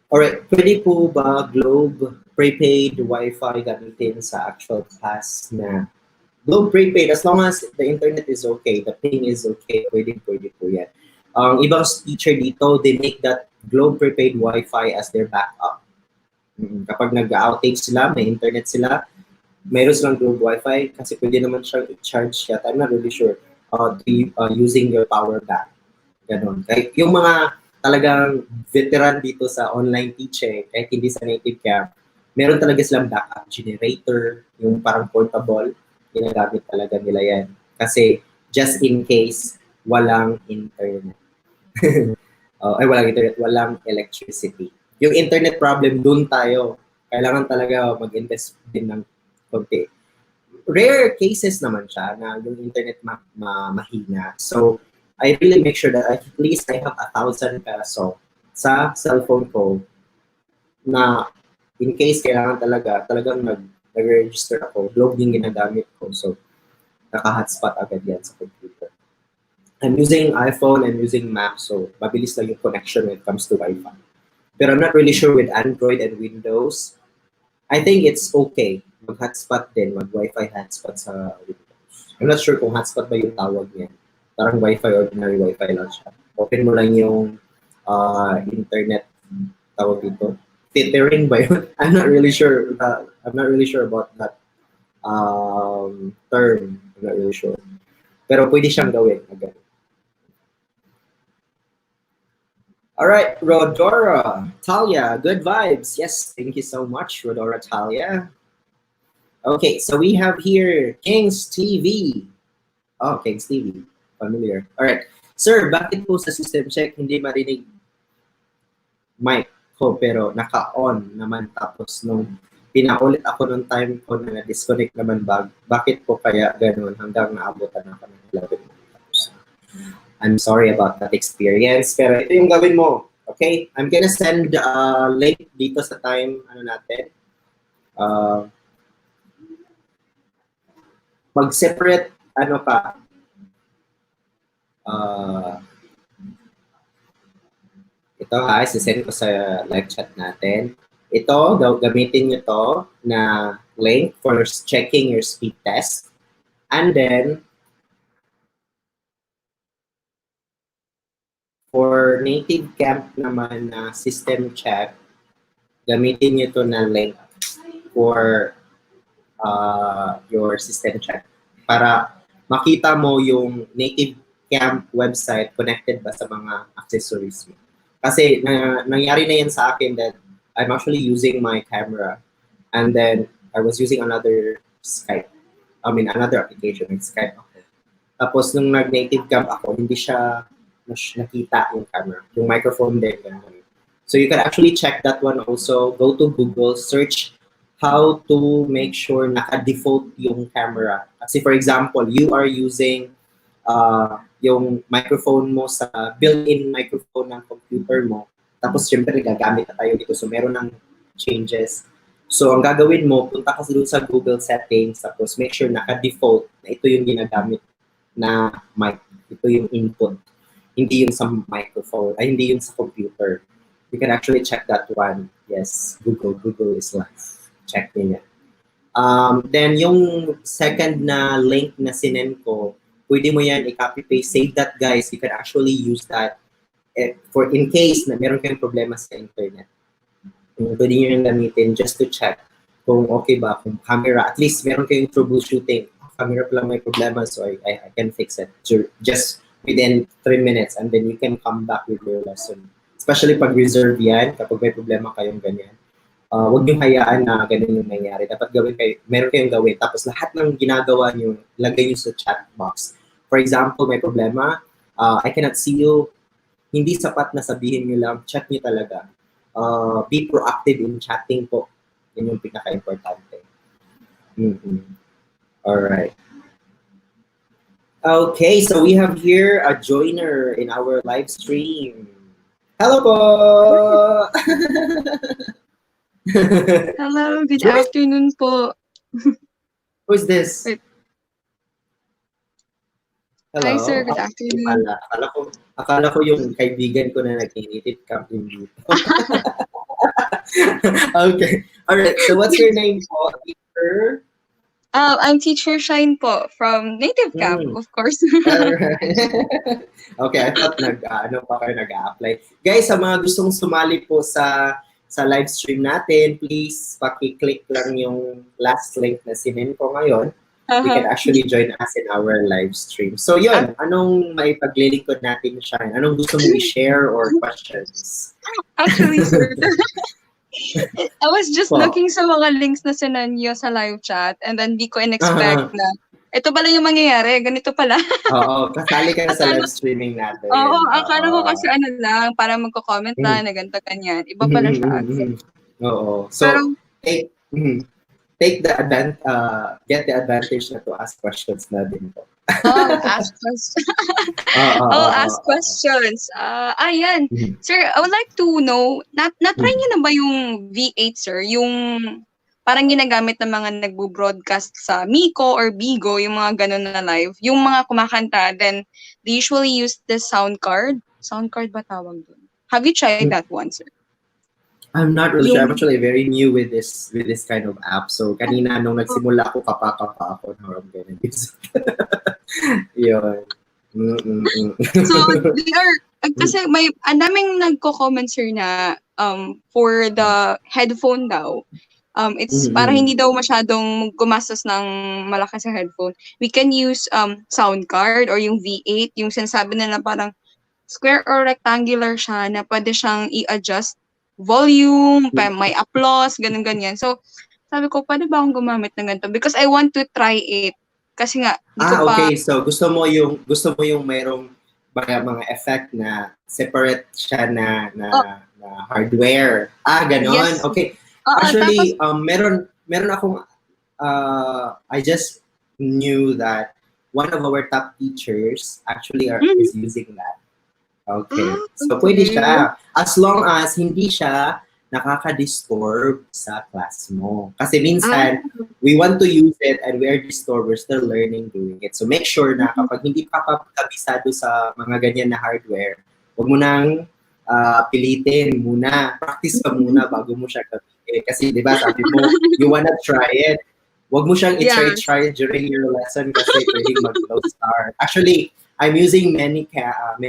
Alright, pwede po ba Globe prepaid Wi-Fi gamitin sa actual class na Globe prepaid, as long as the internet is okay, the ping is okay, pwede po yan. Ibang teacher dito, they make that Globe prepaid Wi-Fi as their backup. Kapag nag-outage sila, may internet sila, mayroon silang Globe Wi-Fi kasi pwede naman siyang i-charge yet. I'm not really sure using your power bank. Ganon. Kahit yung mga talagang veteran dito sa online teaching, kahit hindi sa Native Camp, meron talaga silang backup generator, yung parang portable, ginagamit talaga nila yan. Kasi just in case, walang internet. Walang internet, walang electricity. Yung internet problem, dun tayo. Kailangan talaga mag-invest din ng konti. Rare cases naman siya na yung internet mahina. So, I really make sure that at least I have 1,000 peso sa cellphone ko na in case kailangan talagang nag-register ako, Globe yung ginagamit ko. So, naka-hotspot agad yan sa computer. I'm using iPhone, I'm using Mac, so mabilis lang yung connection when it comes to Wi-Fi. Pero I'm not really sure with Android and Windows. I think it's okay mag-hotspot din, mag-Wi-Fi hotspot sa Windows. I'm not sure kung hotspot ba yung tawag niya. Parang Wi-Fi, ordinary Wi-Fi lang siya. Open mo lang yung internet, tawag dito. Tethering ba yun? I'm not really sure about that term. I'm not really sure. Pero pwede siyang gawin agad. All right, Rodora, Talia, good vibes. Yes, thank you so much, Rodora, Talia. Okay, so we have here Kings TV. Oh, Kings TV. Familiar. All right. Sir, bakit po sa system check hindi marinig mic ko pero naka-on naman tapos nung pinaulit ako nung time ko na na-disconnect naman bakit po kaya ganun hanggang naabutan ako ng 11 minutes? I'm sorry about that experience, pero ito yung gawin mo. Okay? I'm gonna send a link dito sa time, natin. Mag-separate, ito sisend ko sa live chat natin. Ito, gamitin nyo to na link for checking your speed test. And then, for nativecamp naman na system check, gamitin nyo to na link for your system check para makita mo yung nativecamp website connected ba sa mga accessories mo. Kasi nangyari na yan sa akin that I'm actually using my camera and then I was using another application, like Skype ako. Tapos nung nag-nativecamp ako, hindi siya nakita yung camera, yung microphone din. So you can actually check that one also. Go to Google, search how to make sure naka-default yung camera. Kasi for example, you are using yung microphone mo sa built-in microphone ng computer mo. Tapos syempre gagamit na tayo dito. So meron ng changes. So ang gagawin mo, punta ka doon sa Google settings, tapos make sure naka-default na ito yung ginagamit na mic. Ito yung input. Hindi yung sa microphone, hindi yung sa computer. You can actually check that one. Yes, Google is live. Check niya. Then yung second na link na sinend ko, pwede mo yan i-copy-paste. Save that, guys. You can actually use that for in case na meron kayong problema sa internet. Pwede nyo yung gamitin just to check kung okay ba, kung camera. At least meron kayong troubleshooting. Camera pala may problema, so I can fix it. Just within 3 minutes, and then you can come back with your lesson. Especially pag reserve yan, kapag may problema kayong ganyan. Huwag nyo hayaan na ganun yung nangyari. Dapat meron kayong gawin. Tapos lahat ng ginagawa nyo, lagay nyo sa chat box. For example, may problema, I cannot see you. Hindi sapat na sabihin nyo lang, chat nyo talaga. Be proactive in chatting po. Yun yung pinaka-importante. Alright. Okay, so we have here a joiner in our live stream. Hello po! Hello, good afternoon po. Who's this? Wait. Hello? Hi sir, good afternoon. Akala ko yung kaibigan ko na nag-nativecamp din dito. Okay, alright, so what's your name po? Teacher? I'm Teacher Shine po from nativecamp, of course. Okay, I thought nag-a-apply. Guys, sa mga gustong sumali po sa live stream natin, please paki-click lang yung last link na sinend ko ngayon. You can actually join us in our live stream. So yun, anong may paglilingkod natin, Shine? Anong gusto mo i-share or questions? Actually, sir, I was just looking sa mga links na sinanyo sa live chat and then di ko in-expect na ito pala yung mangyayari, ganito pala. Oo, kasali ka na sa Akala live streaming Oo, natin. akala ko kasi Oo. ano lang, para magko-comment lang na ganito, ganyan. Iba pala siya actually. Oo. Pero, So, take, take the get the advantage na to ask questions na din po. ask questions. Oo, Ask oo. questions. Ayan. Mhm. Sir, I would like to know, na-try Mhm. niyo na ba yung V8, sir? Yung parang ginagamit ng mga nagbo-broadcast sa Miko or Bigo, yung mga ganun na live. Yung mga kumakanta, then they usually use the sound card. Sound card ba tawag dun? Have you tried that one, sir? I'm not really sure. I'm Yung, actually very new with this kind of app. So kanina nung nagsimula ako, kapa ako na I'm gonna use. Yun. so, they are, kasi may, ang daming nagko-comment, sir, na for the headphone daw, it's para hindi daw masyadong gumastos ng malaki sa headphone. We can use sound card or yung V8, yung sinasabi nila parang square or rectangular siya na pwede siyang i-adjust volume, may applause, ganun-ganyan. So, sabi ko, pwede ba akong gumamit ng ganito? Because I want to try it. Kasi nga, di ko pa, Okay. So gusto mo yung mayroong mga effect na separate siya oh, na hardware. Ganon. yes. Okay. Tapos, Actually, meron akong I just knew that one of our top teachers actually is mhm. using that. Okay. So, pwede Okay. siya. As long as hindi siya nakaka-disturb sa class mo. Kasi Ah, minsan, we want to use it and we are disturbed, we're still learning doing it. So, make sure na mhm. kapag hindi ka pa kabisado sa mga ganyan na hardware, huwag mo nang pilitin muna. Practice ka muna bago mo siya gamitin. Kasi, di ba, sabi mo, you wanna try it. Huwag mo siyang Yeah. i-try during your lesson kasi pwedeng mag-low star. Actually, I'm using many cam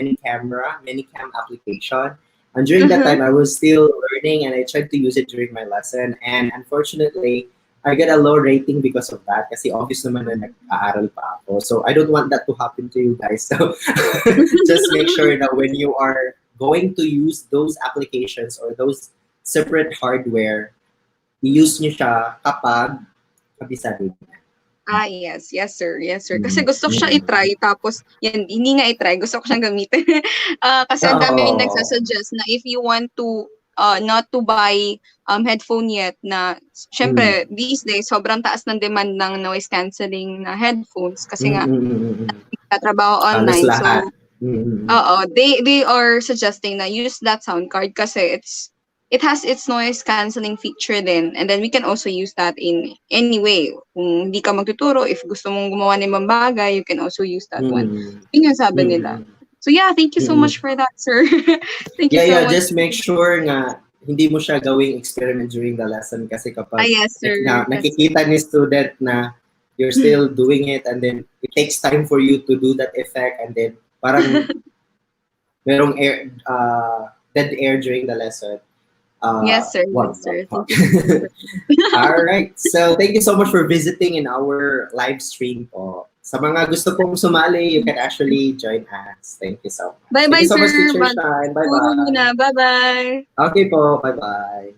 application. And during that Uh-huh. time, I was still learning and I tried to use it during my lesson. And unfortunately, I got a low rating because of that kasi obvious naman na nag-aaral pa ako. So I don't want that to happen to you guys. So just make sure that when you are going to use those applications or those separate hardware, i-use nyo siya kapag kabisado niya. Yes. Yes, sir. Yes, sir. Kasi Mm, gusto ko siya mm. i-try tapos yan, hindi nga i-try, gusto ko siyang gamitin. Kasi ang daming Oo. nagsasuggest na if you want to not to buy headphone yet na Mm. syempre these days sobrang taas ng demand ng noise cancelling na headphones kasi nga Mm. tatrabaho Halos online. lahat. So, Mm. they are suggesting na use that sound card kasi it has its noise cancelling feature din, and then we can also use that in any way. Kung hindi ka magtuturo, if gusto mong gumawa ng ibang bagay, you can also use that one. Mm. Yun yung sabi nila. Mm. So yeah, thank you so Mm. much for that, sir. Thank you Yeah, so yeah, much. just make sure nga hindi mo siya gawing experiment during the lesson kasi kapag Yes, sir. Yes, sir. nakikita ni student na you're still doing it and then it takes time for you to do that effect and then parang merong dead air during the lesson. Yes, sir. Wag, Yes, wag, sir. wag. Thank you so much for All right. So, thank you so much for visiting in our live stream po. Sa mga gusto pong sumali, you can actually join us. Thank you so much. Thank Bye-bye, you so much, sir. Teacher Shine. Puro Bye-bye. muna. Bye-bye. Okay po. Bye-bye.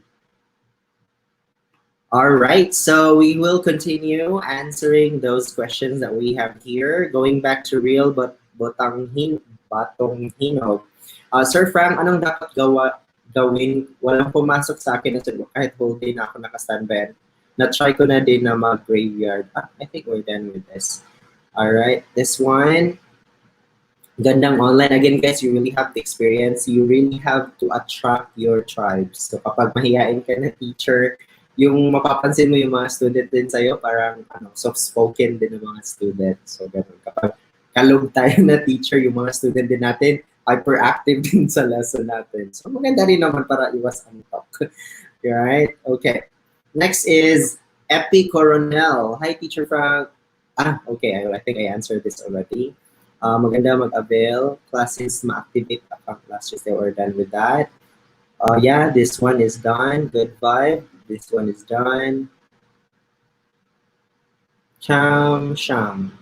All right. So, we will continue answering those questions that we have here. Going back to real but batong hinog. Sir Frank, anong dapat gawin? Walang pumasok sa akin na kahit whole day na ako naka-standby. Na-try ko na din na mag-graveyard. I think we're done with this. All right, this one. Gandang online. Again, guys, you really have to experience. You really have to attract your tribes. So kapag mahihain ka na teacher, yung mapapansin mo yung mga student din sa'yo, parang soft-spoken din ng mga student. So ganun. Kapag kalog tayo na teacher, yung mga student din natin, hyperactive din sa lesson natin. So maganda rin naman para iwas ang talk. Right? Okay. Next is Epi Coronel. Hi, Teacher Frank. Okay. I think I answered this already. Maganda mag-avail. Classes ma-activate account last Tuesday. We're done with that. Yeah, this one is done. Good vibe. This one is done. Sham.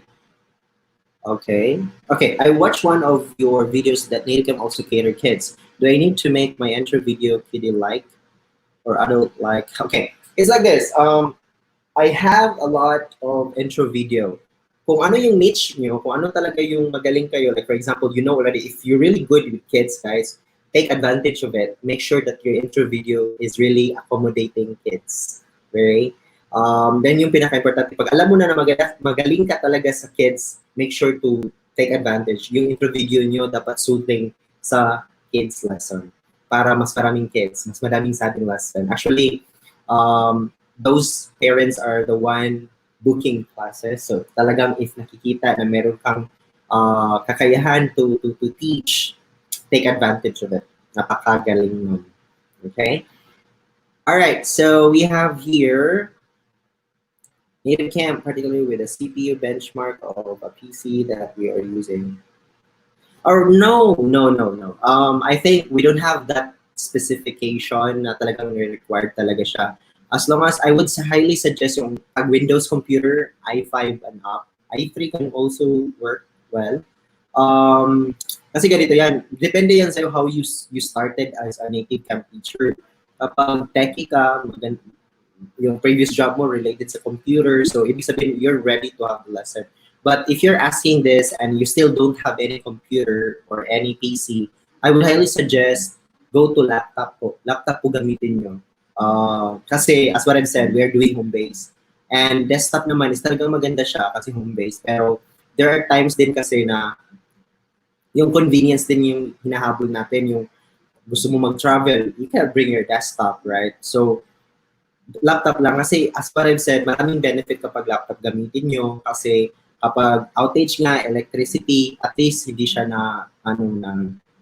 Okay. Okay, I watched one of your videos that native also cater kids. Do I need to make my intro video kiddie-like or adult-like? Okay, it's like this. I have a lot of intro video. kung ano yung niche nyo, kung ano talaga yung magaling kayo. Like for example, you know already, if you're really good with kids, guys, take advantage of it. Make sure that your intro video is really accommodating kids. Okay? Then yung pinaka-importante, pag alam mo na magaling ka talaga sa kids, make sure to take advantage. Yung intro video nyo dapat suiting sa kids lesson para mas maraming kids, mas madaming sabing lesson. Actually, those parents are the one booking classes. So talagang if nakikita na meron kang kakayahan to teach, take advantage of it. Napakagaling nun. Okay? All right, so we have here nativecamp, particularly with a CPU benchmark of a PC that we are using. Or no. I think we don't have that specification na talagang required talaga siya. As long as I would highly suggest yung pag Windows computer, i5 and up. i3 can also work well. Kasi ganito yan, depende yan sa'yo how you started as a nativecamp teacher. Kapag techie ka, yung previous job mo related sa computer, so ibig sabihin you're ready to have the lesson. But if you're asking this and you still don't have any computer or any PC, I would highly suggest go to laptop po. Laptop po gamitin nyo. Kasi as what I've said, we are doing home-based. And desktop naman is talagang maganda siya kasi home-based. Pero there are times din kasi na yung convenience din yung hinahabol natin. Yung gusto mo mag-travel, you can bring your desktop, right? So, laptop lang. Kasi as what I've said, maraming benefit kapag laptop gamitin nyo. Kasi kapag outage nga, electricity, at least hindi siya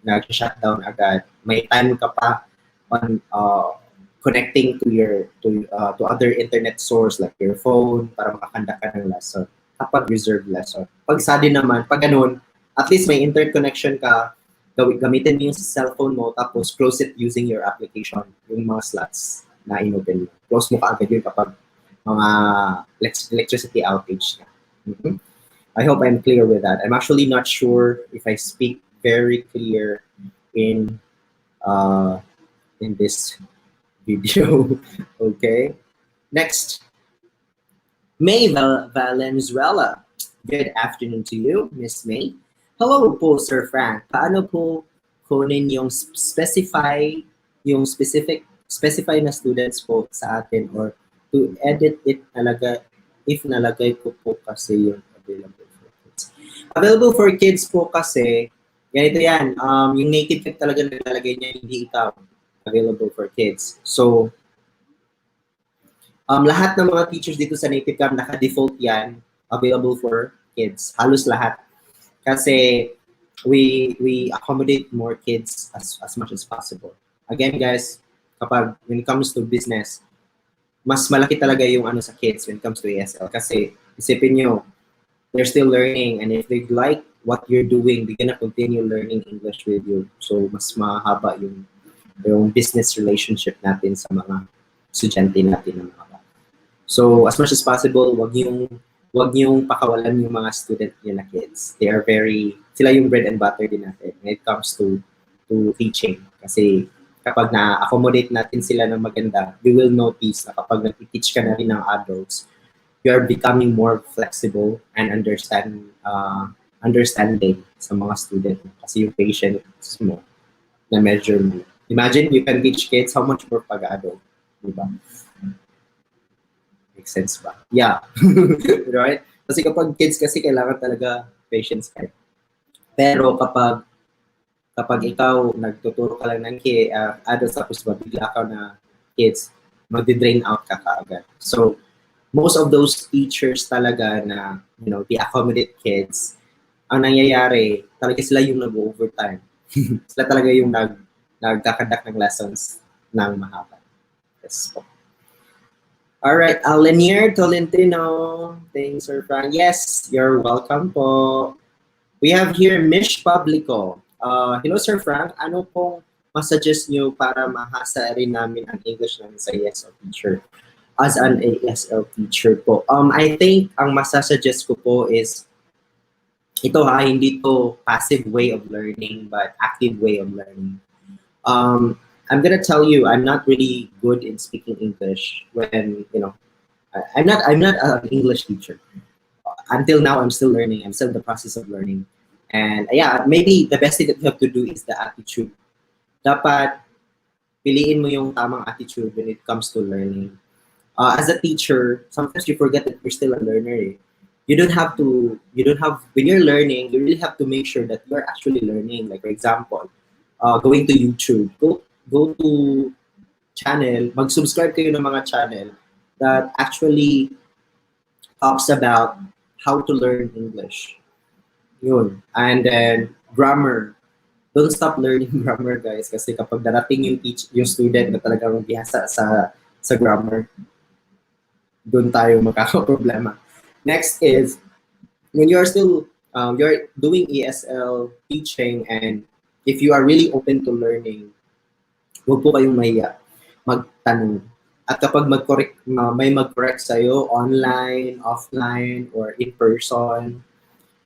nag-shutdown agad. May time ka pa on connecting to other internet source like your phone para makakanda ka ng lesson. Kapag reserved lesson. Pag study naman, pag ganun, at least may internet connection ka, gamitin mo yung cellphone mo, tapos close it using your application, yung mga slots na inopen mo. Close mo kaagad yun kapag mga electricity outage na. Mm-hmm. I hope I'm clear with that. I'm actually not sure if I speak very clear in this video. Okay. Next, May Valenzuela. Good afternoon to you, Miss May. Hello po, Sir Frank. Paano po kunin yung specify na students po sa atin or to edit it talaga if nalagay ko po kasi yung available for kids. Available for kids po kasi, ganito yan, yung native talaga nalalagay niya, hindi ikaw. Available for kids. So, lahat ng mga teachers dito sa nativecamp, naka-default yan, available for kids. Halos lahat. Kasi we accommodate more kids as much as possible. Again, guys, when it comes to business, mas malaki talaga yung sa kids when it comes to ESL. Kasi isipin nyo, they're still learning, and if they like what you're doing, they're gonna continue learning English with you. So mas mahaba yung business relationship natin sa mga estudyante natin ng mga bata. So as much as possible, wag niyong pakawalan yung mga student niyo na kids. They are sila yung bread and butter din natin when it comes to teaching. Kasi kapag na-accommodate natin sila ng maganda, they will notice na kapag nag-teach ka na rin ng adults, you are becoming more flexible and understanding sa mga student. Kasi yung patience mo na measure mo. Imagine you can teach kids, how much more pag-adult, diba? Makes sense ba? Yeah. Right? Kasi kapag kids kasi kailangan talaga patience ka. Pero kapag ikaw nagtuturo ka lang ng adults tapos mabigla ka na kids, magdi-drain out ka kaagad. So, most of those teachers talaga na, they accommodate kids, ang nangyayari, talaga sila yung nag-overtime. Sila talaga yung nagkakadak ng lessons ng mahaba. Yes po. Alright, Lanier Tolentino. Thanks, Sir Frank. Yes, you're welcome po. We have here Mish Publico. Hello, Sir Frank. Ano pong masuggest nyo para mahasa rin namin ang English namin sa ESL teacher? As an ESL teacher po. I think ang masasuggest ko po is ito hindi to passive way of learning but active way of learning. I'm gonna tell you, I'm not really good in speaking English when, I'm not an English teacher. until now, I'm still learning. I'm still in the process of learning. And yeah, maybe the best thing that you have to do is the attitude. Dapat piliin mo yung tamang attitude when it comes to learning. As a teacher, sometimes you forget that you're still a learner. Eh. When you're learning, you really have to make sure that you're actually learning. Like, for example, going to YouTube, go to channel, mag-subscribe kayo ng mga channel that actually talks about how to learn English. Yun. And then, grammar. Don't stop learning grammar, guys. Kasi kapag darating yung student na talagang bihasa sa grammar, doon tayo magkakaproblema. Next is, when you're doing ESL teaching, and if you are really open to learning, huwag po kayong mahiya magtanong. At kapag may mag-correct sa'yo, online, offline, or in person,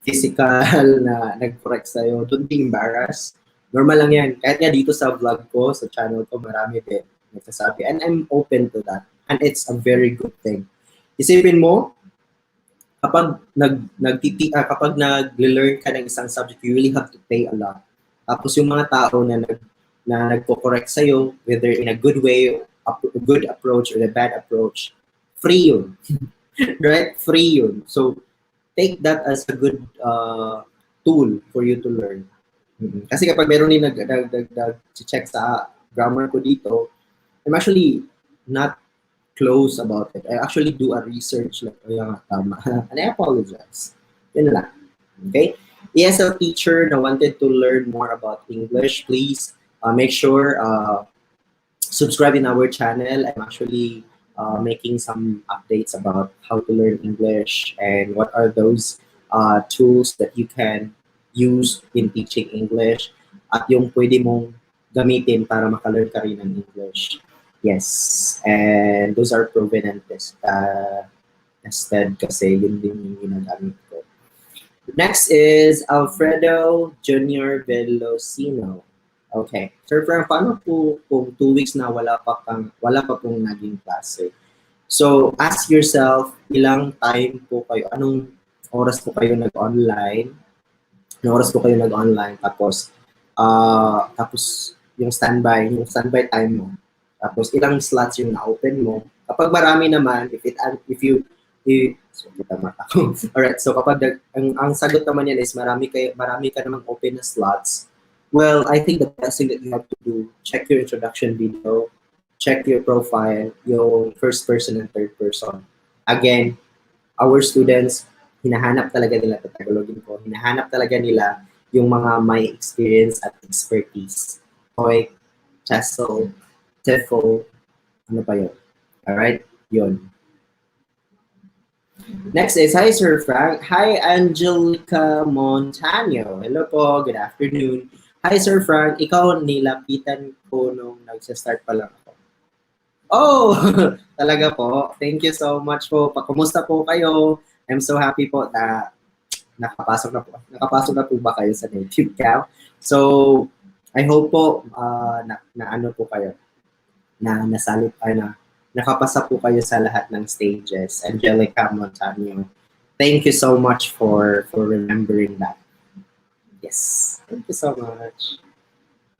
physical na nag-correct sa'yo, don't be embarrassed. Normal lang yan. Kahit nga dito sa vlog ko, sa channel ko, marami din nagsasabi. And I'm open to that. And it's a very good thing. Isipin mo, kapag kapag nag-learn ka ng isang subject, you really have to pay a lot. Tapos yung mga tao na nagko-correct sa'yo, whether in a good way, a good approach, or a bad approach, free yun. Right? Free yun. So, take that as a good tool for you to learn. Kasi kapag meron din nag-check sa grammar ko dito, I'm actually not close about it. I actually do a research like, tama. And I apologize. Yun lang. Okay? ESL teacher na wanted to learn more about English, please make sure subscribe in our channel. I'm actually making some updates about how to learn English and what are those tools that you can use in teaching English at yung pwede mong gamitin para makalearn ka rin ng English. Yes, and those are proven and tested kasi yun din yung ginagamit ko. Next is Alfredo Junior Velocino. Okay. Sir Frank, paano po kung 2 weeks na wala pa pong naging klase? So, ask yourself, ilang time po kayo, anong oras po kayo nag-online? Tapos yung standby time mo. Tapos ilang slots yung na-open mo. Kapag marami naman, so kita mata ko. Alright, so kapag ang sagot naman yan is marami ka namang open na slots. Well, I think the best thing that you have to do, check your introduction video, check your profile, yung first person and third person. Again, our students, hinahanap talaga nila, Tagalogin ko, hinahanap talaga nila yung mga may experience at expertise. TOEIC, TESOL, TEFL, ano pa yun? Alright, yun. Next is, hi Sir Frank. Hi Angelica Montano. Hello po, good afternoon. Hi Sir Frank, ikaw nilapitan ko nung nagsa-start pa lang ako. Oh, talaga po. Thank you so much po. Kumusta po kayo? I'm so happy po na nakapasok na po ba kayo sa nativecamp? So, I hope po na ano po kayo, na nakapasa po kayo sa lahat ng stages. Angelica Montano, thank you so much for remembering that. Yes, thank you so much.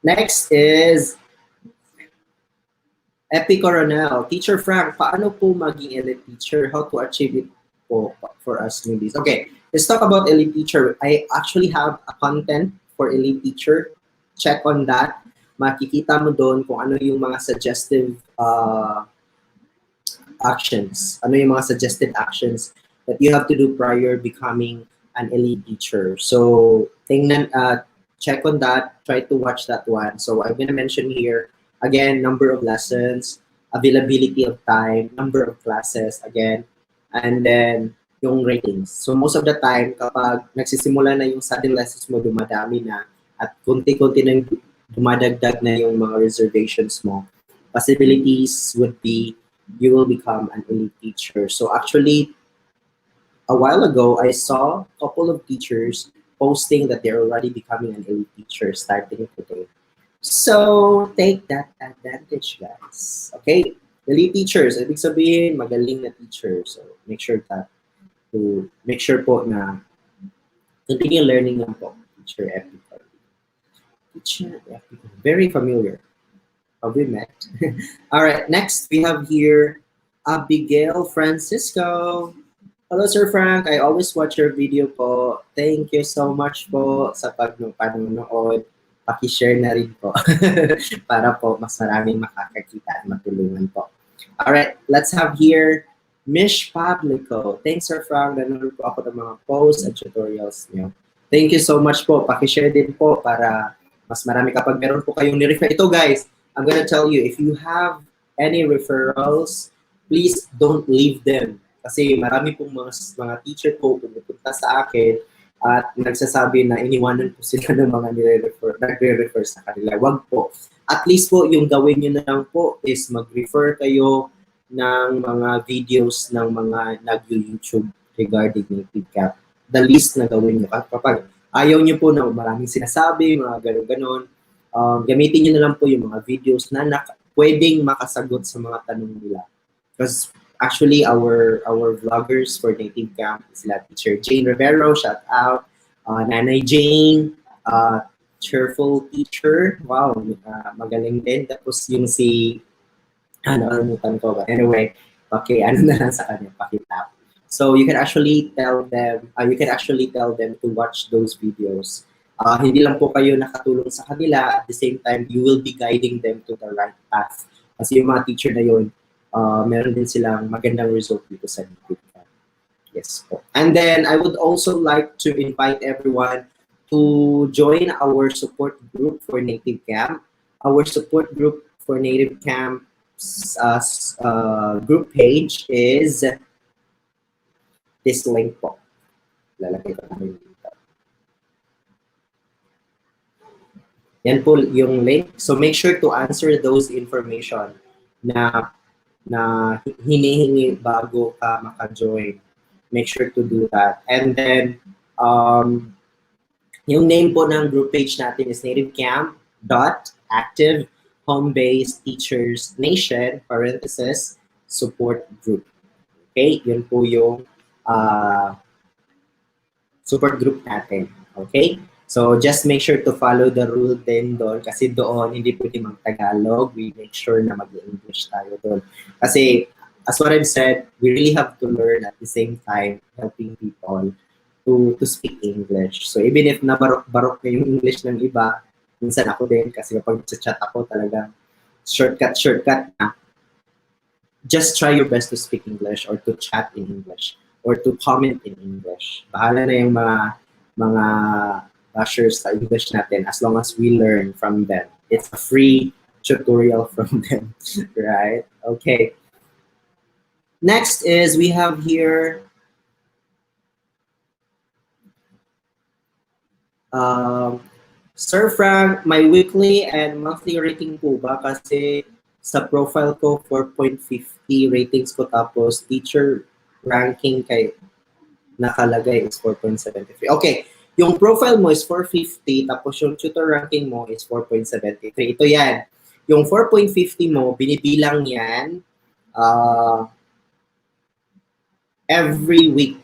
Next is Epi Coronel. Teacher Frank, paano po maging elite teacher? How to achieve it po for us newbies? Okay, let's talk about elite teacher. I actually have a content for elite teacher. Check on that. Makikita mo doon kung ano yung mga suggestive actions. Ano yung mga suggested actions that you have to do prior becoming an elite teacher. So, check on that. Try to watch that one. So, I'm gonna mention here, again, number of lessons, availability of time, number of classes, again, and then yung ratings. So, most of the time, kapag nagsisimula na yung sudden lessons mo, dumadami na, at konti-konti na dumadagdag na yung mga reservations mo, possibilities would be you will become an elite teacher. So actually, a while ago, I saw a couple of teachers posting that they're already becoming an elite teacher starting today. So take that advantage, guys. Okay? Elite teachers, ibig sabihin, magaling na teacher. So make sure that to make sure po na continue learning lang po. Teacher Epic. Teacher Epic. Very familiar. Have we met? All right, next we have here Abigail Francisco. Hello, Sir Frank. I always watch your video po. Thank you so much po sa panonood. Paki-share na rin po para po mas maraming makakakita at matulungan po. All right, let's have here Mish Publico. Thanks, Sir Frank. Nanonood po ako ng mga posts at tutorials niyo. Thank you so much po. Paki-share din po para mas marami kapag meron po kayong ni-refer. Ito guys, I'm gonna tell you, if you have any referrals, please don't leave them. Kasi marami pong mga teacher po pumupunta sa akin at nagsasabi na iniwanan po sila ng mga nagre-refer sa kanila. Wag po. At least po, yung gawin nyo na lang po is mag-refer kayo ng mga videos ng mga nag-YouTube regarding nativecamp. The least na gawin nyo. Kapag ayaw nyo po na maraming sinasabi, mga gano'n-gano'n, gamitin nyo na lang po yung mga videos na pwedeng makasagot sa mga tanong nila. Because actually, our vloggers for nativecamp is Teacher Jane Rivero, shout out. Nanay Jane, cheerful teacher. Wow, magaling din. Tapos yung si, alimutan ko ba? Anyway, okay, ano na lang sa kanya, pakitap. So you can actually tell them, to watch those videos. Hindi lang po kayo nakatulong sa kanila, at the same time, you will be guiding them to the right path. Kasi yung mga teacher na yun, meron din silang magandang result dito sa nativecamp. Yes po. And then I would also like to invite everyone to join our support group for nativecamp. Our support group for nativecamps group page is this link po. Lalagay ko namin dito. Yan po yung link. So make sure to answer those information na hinihingi bago ka maka-join. Make sure to do that. And then, yung name po ng group page natin is nativecamp.active home-based teachers nation, parenthesis, support group. Okay? Yun po yung support group natin. Okay? So, just make sure to follow the rule din doon kasi doon hindi pwede mag-Tagalog. We make sure na mag-English tayo doon. Kasi, as what I've said, we really have to learn at the same time helping people to speak English. So, even if nabarok-barok na yung English ng iba, minsan ako din kasi kapag chat ako talaga shortcut na. Just try your best to speak English or to chat in English or to comment in English. Bahala na yung mga bashers sa English natin as long as we learn from them. It's a free tutorial from them, right? Okay. Next is we have here Sir Frank, my weekly and monthly rating po ba? Kasi sa profile ko, 4.50 ratings ko tapos teacher ranking kay nakalagay is 4.73. Okay, yung profile mo is 450 tapos yung tutor ranking mo is 4.73. Ito yan. Yung 4.50 mo, binibilang yan every week.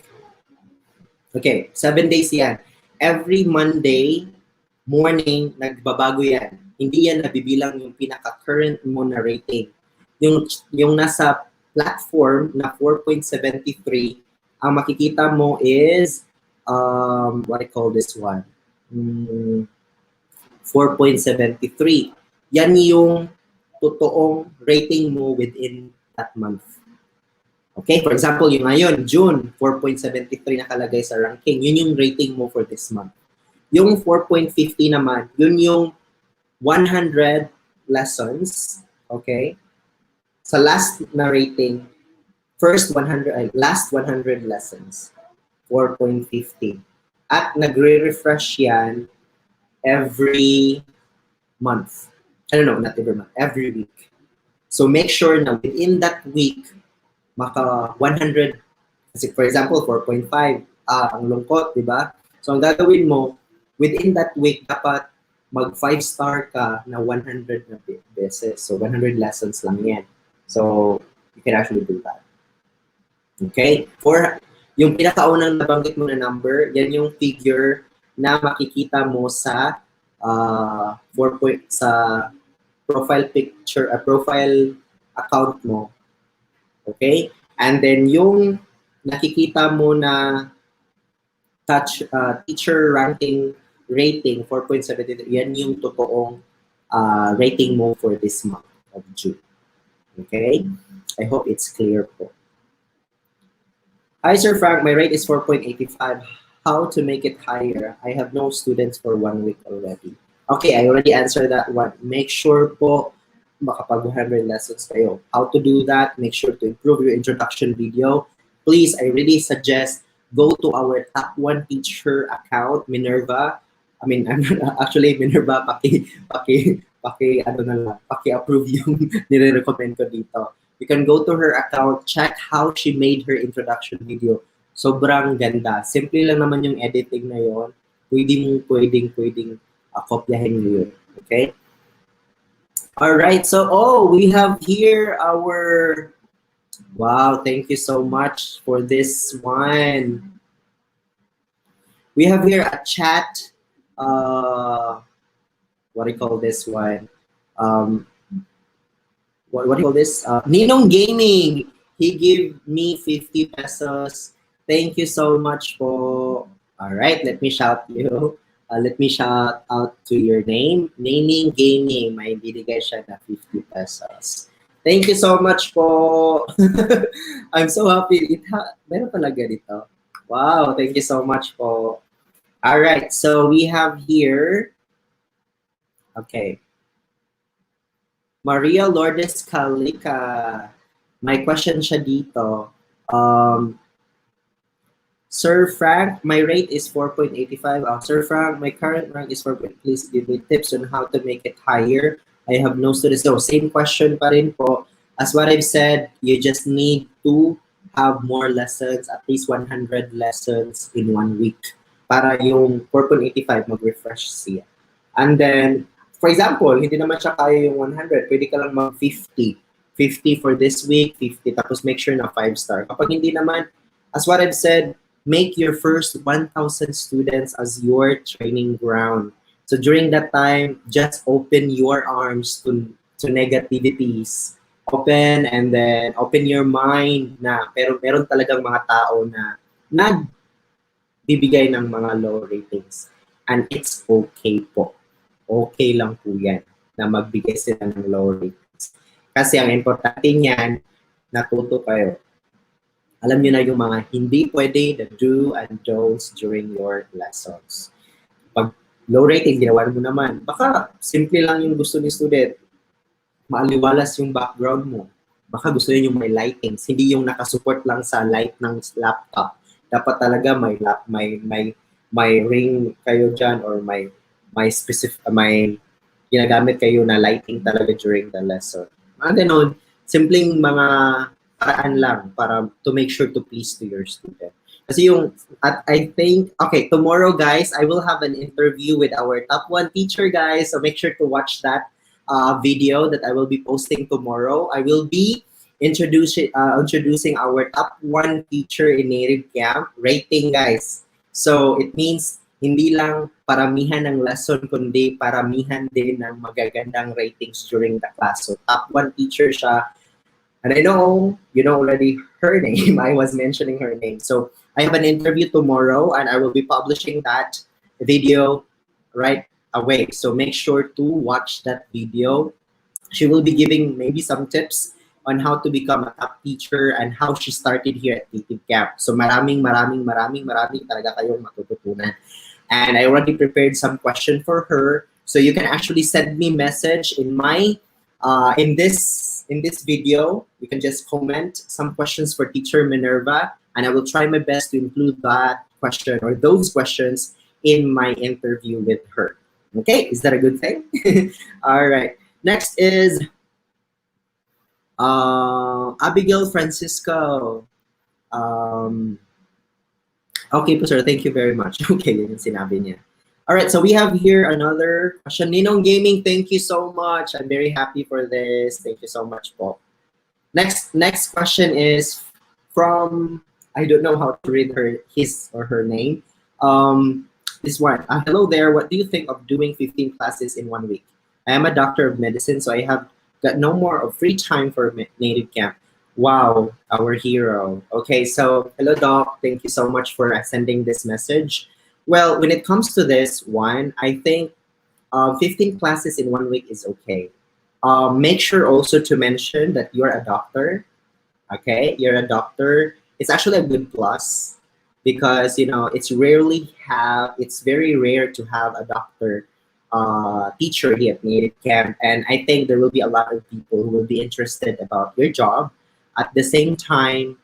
Okay, 7 days yan. Every Monday morning, nagbabago yan. Hindi yan nabibilang yung pinaka-current mo na rating. Yung nasa platform na 4.73, ang makikita mo is, what I call this one? 4.73. Yan yung totoong rating mo within that month. Okay, for example, yung ngayon, June, 4.73 nakalagay sa ranking. Yun yung rating mo for this month. Yung 4.50 naman, yun yung 100 lessons, okay? Sa last na rating, last 100 lessons, 4.50. At nagre-refresh yan every month. I don't know, not every month, every week. So make sure na within that week, maka 100, kasi for example, 4.5, ang lungkot, di ba? So ang gagawin mo, within that week, dapat mag 5-star ka na 100 na beses. So 100 lessons lang yan. So you can actually do that. Okay? Yung pinakaunang nabanggit mo na number, yan yung figure na makikita mo sa sa profile picture, profile account mo. Okay? And then yung nakikita mo na teacher ranking rating 4.73, yan yung totoong rating mo for this month of June. Okay? I hope it's clear po. Hi, Sir Frank. My rate is 4.85. How to make it higher? I have no students for 1 week already. Okay, I already answered that one. Make sure po makapag 100 lessons kayo. How to do that? Make sure to improve your introduction video. Please, I really suggest go to our top 1 teacher account, Minerva. I mean, I'm not actually Minerva, paki-approve yung nire-recommend ko dito. You can go to her account, check how she made her introduction video. Sobrang ganda. Simple lang naman yung editing na yon. Pwedeng kopyahin nyo yun. Okay? Alright, so we have here our, wow, thank you so much for this one. We have here a chat, what do you call this one? What do you call this? Ninong Gaming, he gave me 50 pesos. Thank you so much po. Alright, let me shout you. Let me shout out to your name. Ninong Gaming, may binigay siya na 50 pesos. Thank you so much po. I'm so happy. Meron talaga dito. Wow, thank you so much po. Alright, so we have here, okay. Maria Lourdes Calica. May question siya dito. Sir Frank, my rate is 4.85. Sir Frank, my current rank is 4. Please give me tips on how to make it higher. I have no students. So, same question pa rin po. As what I've said, you just need to have more lessons, at least 100 lessons in 1 week. Para yung 4.85 mag-refresh siya. And then, for example, hindi naman siya kaya yung 100. Pwede ka lang mag-50. 50 for this week, 50. Tapos make sure na 5-star. Kapag hindi naman, as what I've said, make your first 1,000 students as your training ground. So during that time, just open your arms to negativities. Open and then open your mind na pero meron talagang mga tao na nagbibigay ng mga low ratings. And it's okay po. Okay lang po yan na magbigay sila ng low ratings. Kasi ang importante niyan, natuto kayo. Alam niyo na yung mga hindi pwede, the do and don'ts during your lessons. Pag low rating, ginawa mo naman, baka simple lang yung gusto ni student. Maaliwalas yung background mo. Baka gusto niyo yung may lightings, hindi yung nakasupport lang sa light ng laptop. Dapat talaga may ring kayo dyan or may ginagamit kayo na lighting talaga during the lesson. Mga ganon, simpleng mga paraan lang para to make sure to please to your student. Kasi I think, okay, tomorrow guys, I will have an interview with our top 1 teacher guys. So make sure to watch that video that I will be posting tomorrow. I will be introducing our top 1 teacher in nativecamp rating guys. So it means hindi lang paramihan ng lesson, kundi paramihan din ng magagandang ratings during the class. So top 1 teacher siya. And I know you know already her name. I was mentioning her name. So I have an interview tomorrow and I will be publishing that video right away. So make sure to watch that video. She will be giving maybe some tips on how to become a top teacher and how she started here at nativecamp. So maraming talaga kayong matututunan. And I already prepared some question for her. So you can actually send me message in my in this video. You can just comment some questions for teacher Minerva, and I will try my best to include that question or those questions in my interview with her. Okay, is that a good thing? All right. Next is Abigail Francisco. Okay po sir, thank you very much. Okay, yun yung sinabi niya. Alright, so we have here another question. Ninong Gaming, thank you so much. I'm very happy for this. Thank you so much po. Next question is from I don't know how to read his or her name. This one. Hello there. What do you think of doing 15 classes in 1 week? I am a doctor of medicine, so I have got no more of free time for native camp. Wow, our hero. Okay, so hello, doc. Thank you so much for sending this message. Well, when it comes to this one, I think 15 classes in 1 week is okay. Make sure also to mention that you're a doctor. Okay, you're a doctor. It's actually a good plus because it's very rare to have a doctor teacher here at native camp, and I think there will be a lot of people who will be interested about your job. At the same time,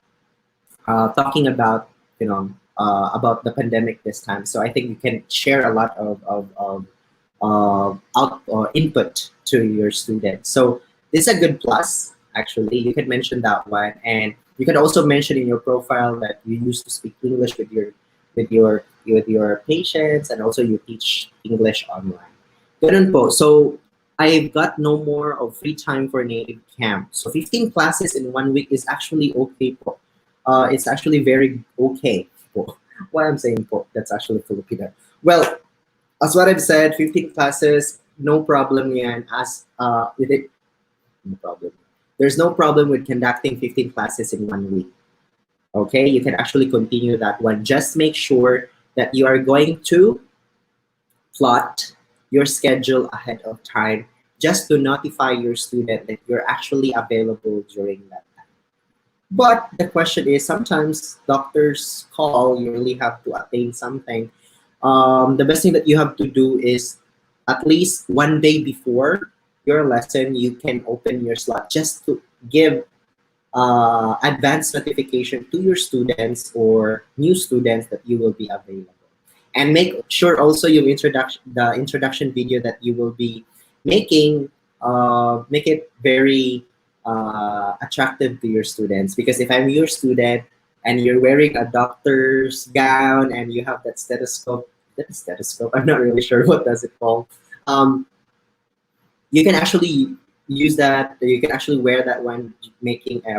talking about about the pandemic this time, so I think you can share a lot of input to your students. So this is a good plus. Actually, you can mention that one, and you can also mention in your profile that you used to speak English with your patients, and also you teach English online. Ganun po. So I've got no more of free time for native camp. So 15 classes in 1 week is actually okay po. It's actually very okay po. Why I'm saying po? That's actually Filipino. Well, as what I've said, 15 classes, no problem yan. With it, no problem. There's no problem with conducting 15 classes in 1 week. Okay, you can actually continue that one. Just make sure that you are going to plot your schedule ahead of time just to notify your student that you're actually available during that time. But the question is, sometimes doctors call, you really have to attain something. The best thing that you have to do is at least 1 day before your lesson, you can open your slot just to give advance notification to your students or new students that you will be available. And make sure also the introduction video that you will be making, make it very attractive to your students. Because if I'm your student and you're wearing a doctor's gown and you have that stethoscope, I'm not really sure what does it call. You can actually use that. You can actually wear that one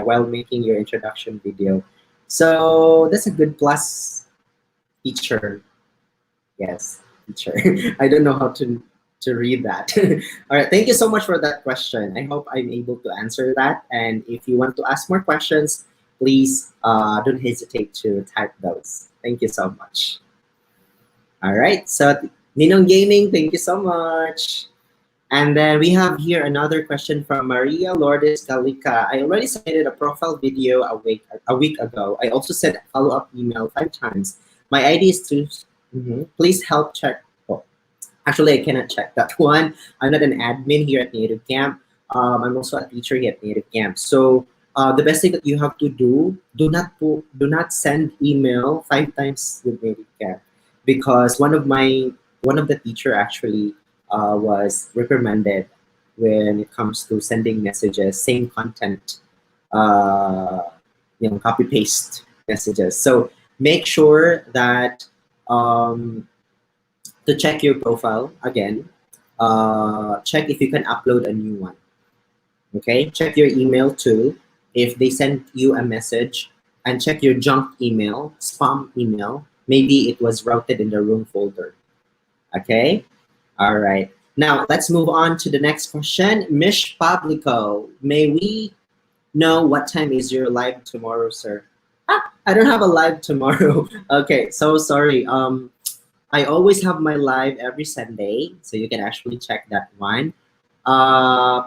while making your introduction video. So that's a good plus feature. Yes, teacher. I don't know how to read that. All right, thank you so much for that question. I hope I'm able to answer that. And if you want to ask more questions, please don't hesitate to type those. Thank you so much. All right, so Ninong Gaming, thank you so much. And then we have here another question from Maria Lourdes Gallica. I already submitted a profile video a week ago. I also sent a follow-up email 5 times. My ID is to please help check. Oh, actually, I cannot check that one. I'm not an admin here at Native Camp. I'm also a teacher here at Native Camp. So the best thing that you have to do not send email 5 times with Native Camp, because one of the teacher actually was reprimanded when it comes to sending messages, same content, copy paste messages. So make sure that to check your profile again. Check if you can upload a new one. Okay, check your email too. If they send you a message, and check your junk email, spam email. Maybe it was routed in the wrong folder. Okay. All right. Now let's move on to the next question. Mish Publico, may we know what time is your live tomorrow, sir? I don't have a live tomorrow. Okay, so sorry. I always have my live every Sunday, so you can actually check that one.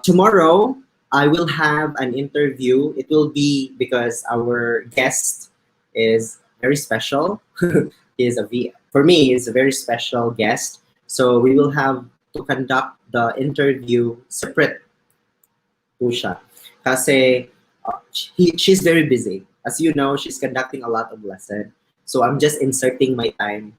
Tomorrow, I will have an interview. It will be because our guest is very special. For me, he's a very special guest. So we will have to conduct the interview separate po siya. Kasi she's very busy. As you know, she's conducting a lot of lessons. So I'm just inserting my time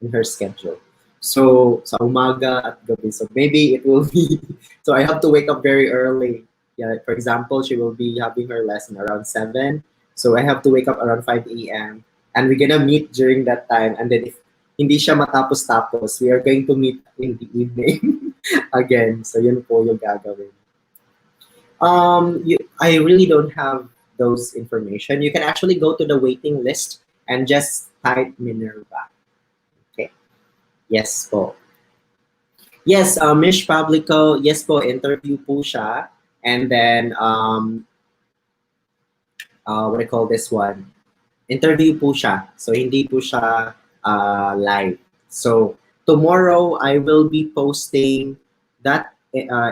in her schedule. So sa umaga at gabi. So maybe it will be, so I have to wake up very early. Yeah, for example, she will be having her lesson around 7. So I have to wake up around 5 a.m. And we're gonna meet during that time. And then if hindi siya matapos-tapos, we are going to meet in the evening again. So yun po yung gagawin. I really don't have those information, you can actually go to the waiting list and just type Minerva. Okay. Yes po. Yes, Mish Publico, yes po, interview po siya. And then, what do you call this one? Interview po siya. So, hindi po siya live. So, tomorrow, I will be posting that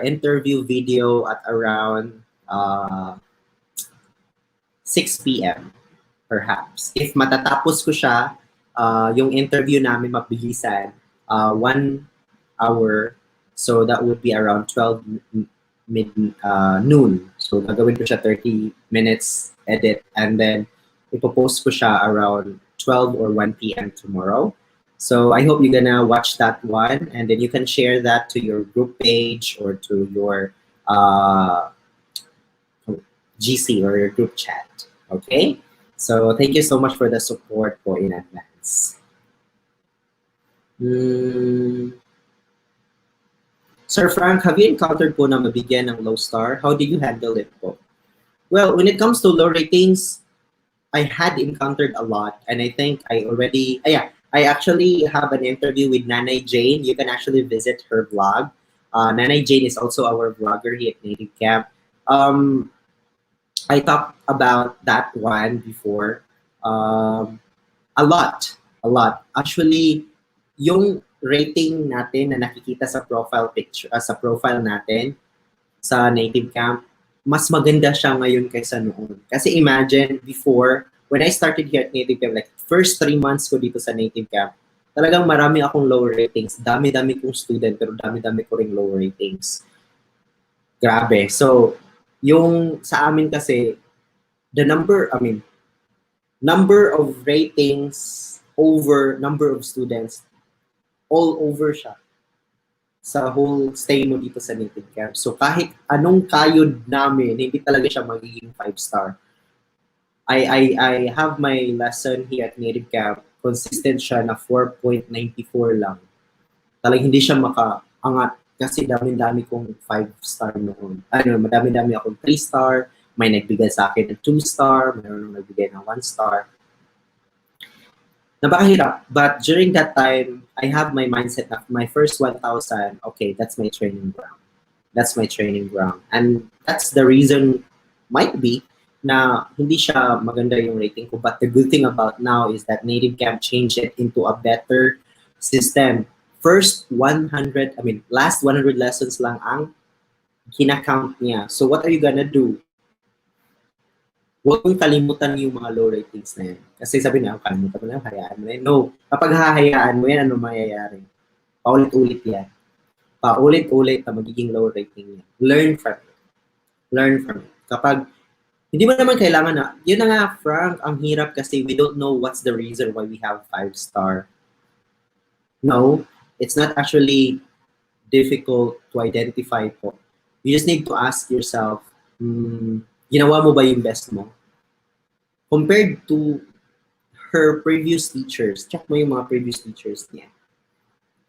interview video at around 6 p.m. perhaps. If matatapos ko siya, yung interview namin mabilisan, 1 hour, so that would be around 12 noon. So gagawin ko siya 30 minutes edit, and then ipopost ko siya around 12 or 1 p.m. tomorrow. So I hope you're gonna watch that one, and then you can share that to your group page or to your GC or your group chat. Okay? So thank you so much for the support po in advance. Sir Frank, have you encountered po na mabigyan ng low star? How did you handle it po? Well, when it comes to low ratings, I had encountered a lot, and I think I already, I actually have an interview with Nanay Jane. You can actually visit her vlog. Nanay Jane is also our vlogger here at Native Camp. I talked about that one before. A lot. Actually, yung rating natin na nakikita sa profile picture, sa profile natin sa Native Camp, mas maganda siya ngayon kaysa noon. Kasi imagine, before, when I started here at Native Camp, like first 3 months ko dito sa Native Camp, talagang marami akong low ratings. Dami-dami kong student, pero dami-dami ko ring low ratings. Grabe. So, yung sa amin kasi, the number of ratings over number of students, all over siya sa whole stay mo dito sa Native Camp. So kahit anong kayod namin, hindi talaga siya magiging 5-star. I have my lesson here at Native Camp, consistent siya na 4.94 lang. Talagang hindi siya makaangat kasi dami-dami kong 5-star noon. Madami-dami akong 3-star, may nagbigay sa akin ng 2-star, mayroon nagbigay ng 1-star. Napakahirap. But during that time, I have my mindset na my first 1,000, okay, that's my training ground. That's my training ground. And that's the reason, might be, na hindi siya maganda yung rating ko. But the good thing about now is that Native Camp changed it into a better system. Last 100 lessons lang ang kinakount niya. So what are you gonna do? Huwag mong kalimutan yung mga low ratings na yan. Kasi sabi na, kalimutan mo na, hayaan mo na yan. No, kapag hahayaan mo yan, ano mangyayari? Paulit-ulit yan. Paulit-ulit na magiging low rating yan. Learn from it. Learn from it. Kapag, hindi mo naman kailangan na, yun na nga, Frank, ang hirap kasi we don't know what's the reason why we have 5-star. No, it's not actually difficult to identify po. You just need to ask yourself, ginawa mo ba yung best mo? Compared to her previous teachers, check mo yung mga previous teachers niya.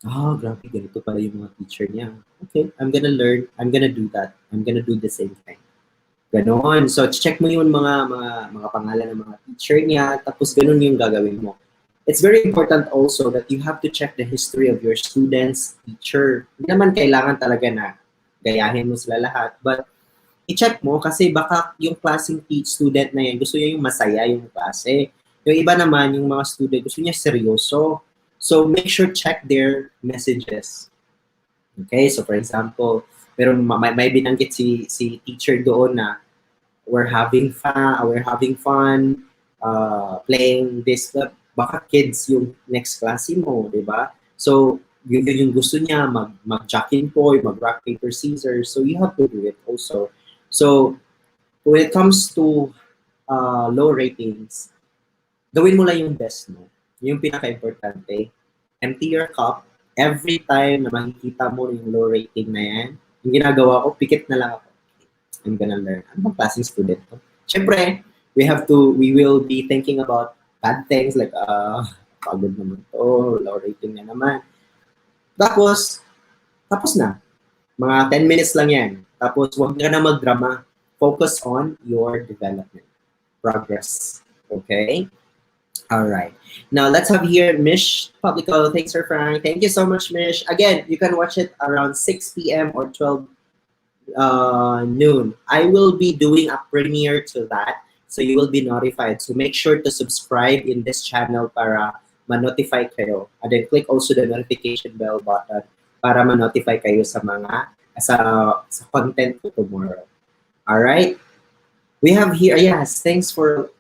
Grabe, ganito pala yung mga teacher niya. Okay, I'm gonna learn, I'm gonna do that. I'm gonna do the same thing. Ganon. So, check mo yung mga pangalan ng mga teacher niya, tapos ganon yung gagawin mo. It's very important also that you have to check the history of your students, teacher. Hindi naman kailangan talaga na gayahin mo sila lahat, but i-check mo kasi baka yung klaseng student na yan, gusto niya yung masaya yung klase. Yung iba naman, yung mga student, gusto niya seryoso. So, make sure check their messages. Okay? So, for example, may binanggit si teacher doon na we're having fun playing this. Baka kids yung next klase mo, di ba? So, yun yung gusto niya, mag-jack in point, mag-rock, paper, scissors. So, you have to do it also. So, when it comes to low ratings, gawin mo lang yung best mo. Yung pinaka-importante. Empty your cup. Every time na makikita mo yung low rating na yan, yung ginagawa ko, pikit na lang ako. I'm gonna learn. Ano bang klaseng student ko? Siyempre, we will be thinking about bad things like, pagod naman to, low rating na naman. Tapos na. Mga 10 minutes lang yan. Tapos, huwag ka na mag-drama. Focus on your development. progress. Okay. All right. Now let's have here Mish Publico. Thanks, Sir Frank. Thank you so much, Mish. Again, you can watch it around 6 p.m. or 12 noon. I will be doing a premiere to that, so you will be notified. So make sure to subscribe in this channel para ma-notify kayo. And then click also the notification bell button para ma-notify kayo sa mga sa content ko tomorrow. All right. We have here, yes, thanks for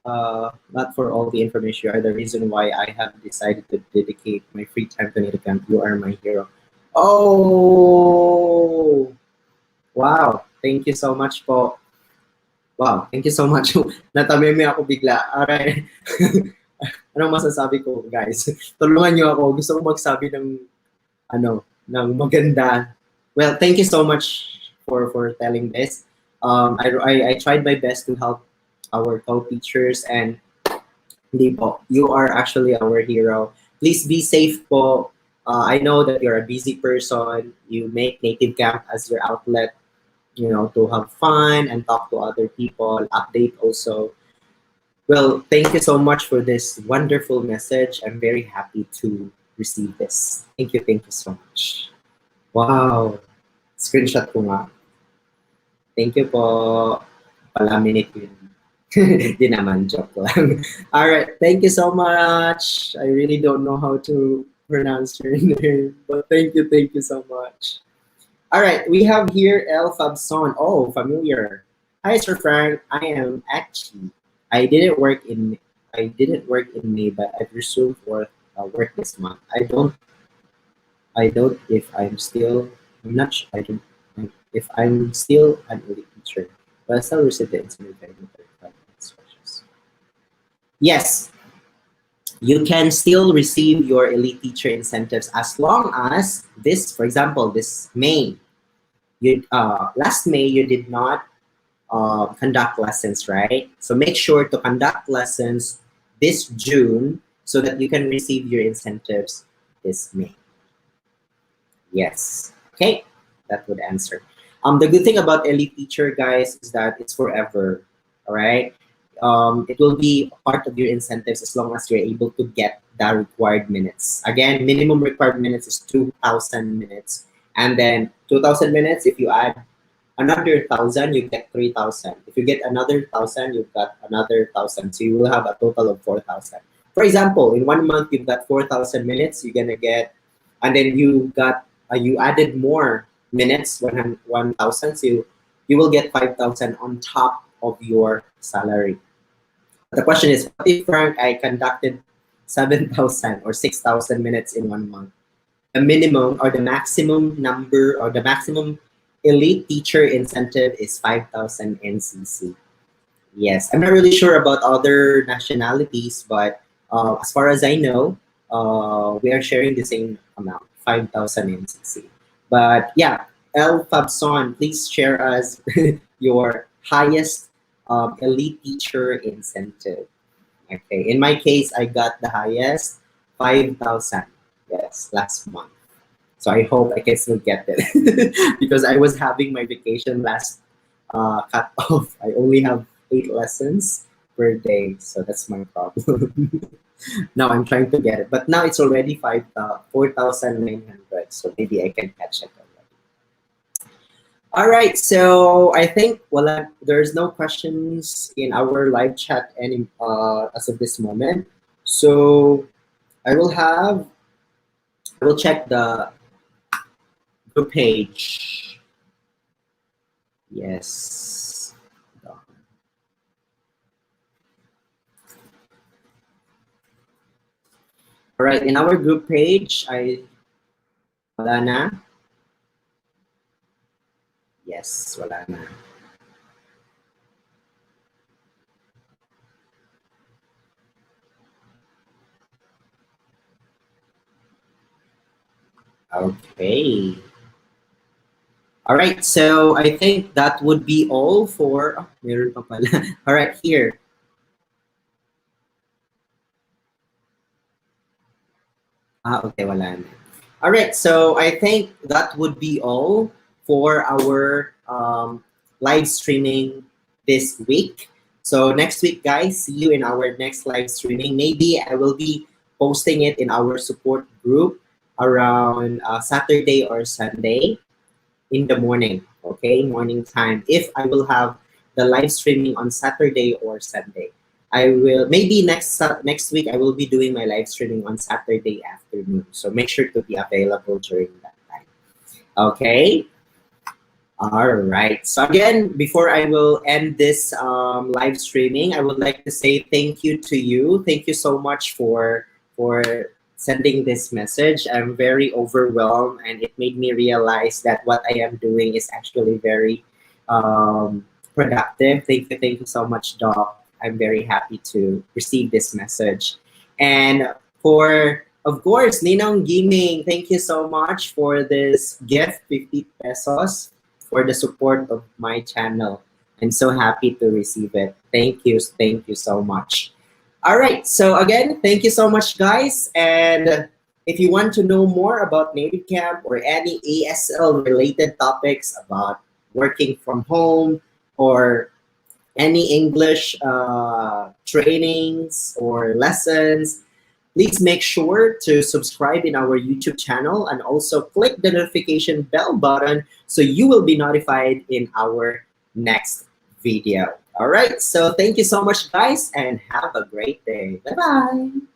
not for all the information. You are the reason why I have decided to dedicate my free time to nativecamp. You are my hero. Oh, wow. Thank you so much po. Wow, thank you so much. Natameme ako bigla. Alright. Anong masasabi ko, guys? Tulungan niyo ako. Gusto ko magsabi ng maganda. Well, thank you so much for telling this. I tried my best to help our co-teachers, and hindi po, you are actually our hero. Please be safe po. I know that you're a busy person. You make nativecamp as your outlet, to have fun and talk to other people, update also. Well, thank you so much for this wonderful message. I'm very happy to receive this. Thank you so much. Wow. Screenshot ko nga. Thank you po. Palaminate yun. Di naman, joke lang. All right, thank you so much. I really don't know how to pronounce your name, but thank you so much. All right, we have here El Fabson. Oh, familiar. Hi, Sir Frank. I am Achi. I didn't work in May, but I've resumed for work this month. I don't if I'm still. I'm not. I don't. If I'm still an elite teacher, but I still receive the instrument. Yes, you can still receive your elite teacher incentives as long as this, for example, this May. Last May you did not conduct lessons, right? So make sure to conduct lessons this June so that you can receive your incentives this May. Yes. Okay, that would answer. The good thing about elite teacher, guys, is that it's forever. All right. It will be part of your incentives as long as you're able to get the required minutes. Again, minimum required minutes is 2,000 minutes. And then 2,000 minutes, if you add another 1,000, you get 3,000. If you get another 1,000, you've got another 1,000. So you will have a total of 4,000. For example, in 1 month, you've got 4,000 minutes. You're going to get, and then you added more minutes, 1,000. So you will get 5,000 on top of your salary. The question is, what if, Frank, I conducted 7,000 or 6,000 minutes in 1 month? The minimum or the maximum number or the maximum elite teacher incentive is 5,000 NCC. Yes, I'm not really sure about other nationalities, but as far as I know, we are sharing the same amount, 5,000 NCC. But yeah, El Fabson, please share us your highest elite teacher incentive. Okay, in my case, I got the highest, 5,000. Yes, last month. So I hope I can still get it because I was having my vacation last cut off. I only have 8 lessons per day, so that's my problem. Now I'm trying to get it, but now it's already 4,900, so maybe I can catch it already. All right, so I think there's no questions in our live chat as of this moment. So I will check the group page. Yes. All right, in our group page, wala na? Yes, wala na. Okay. All right, so I think that would be all for, meron pa pala. All right, here. Okay, wala na. All right, so I think that would be all for our live streaming this week. So next week, guys, see you in our next live streaming. Maybe I will be posting it in our support group around Saturday or Sunday in the morning, okay, morning time. If I will have the live streaming on Saturday or Sunday, I will maybe next week I will be doing my live streaming on Saturday afternoon. So make sure to be available during that time. Okay. All right. So again, before I will end this live streaming, I would like to say thank you to you. Thank you so much for sending this message. I'm very overwhelmed, and it made me realize that what I am doing is actually very productive. Thank you so much, Doc. I'm very happy to receive this message. And for, of course, Ninong Gaming, thank you so much for this gift, 50 pesos, for the support of my channel. I'm so happy to receive it. Thank you so much. All right, so again, thank you so much, guys. And if you want to know more about nativecamp or any ASL related topics about working from home or any English trainings or lessons, please make sure to subscribe in our YouTube channel and also click the notification bell button so you will be notified in our next video. All right, so thank you so much, guys, and have a great day. Bye-bye.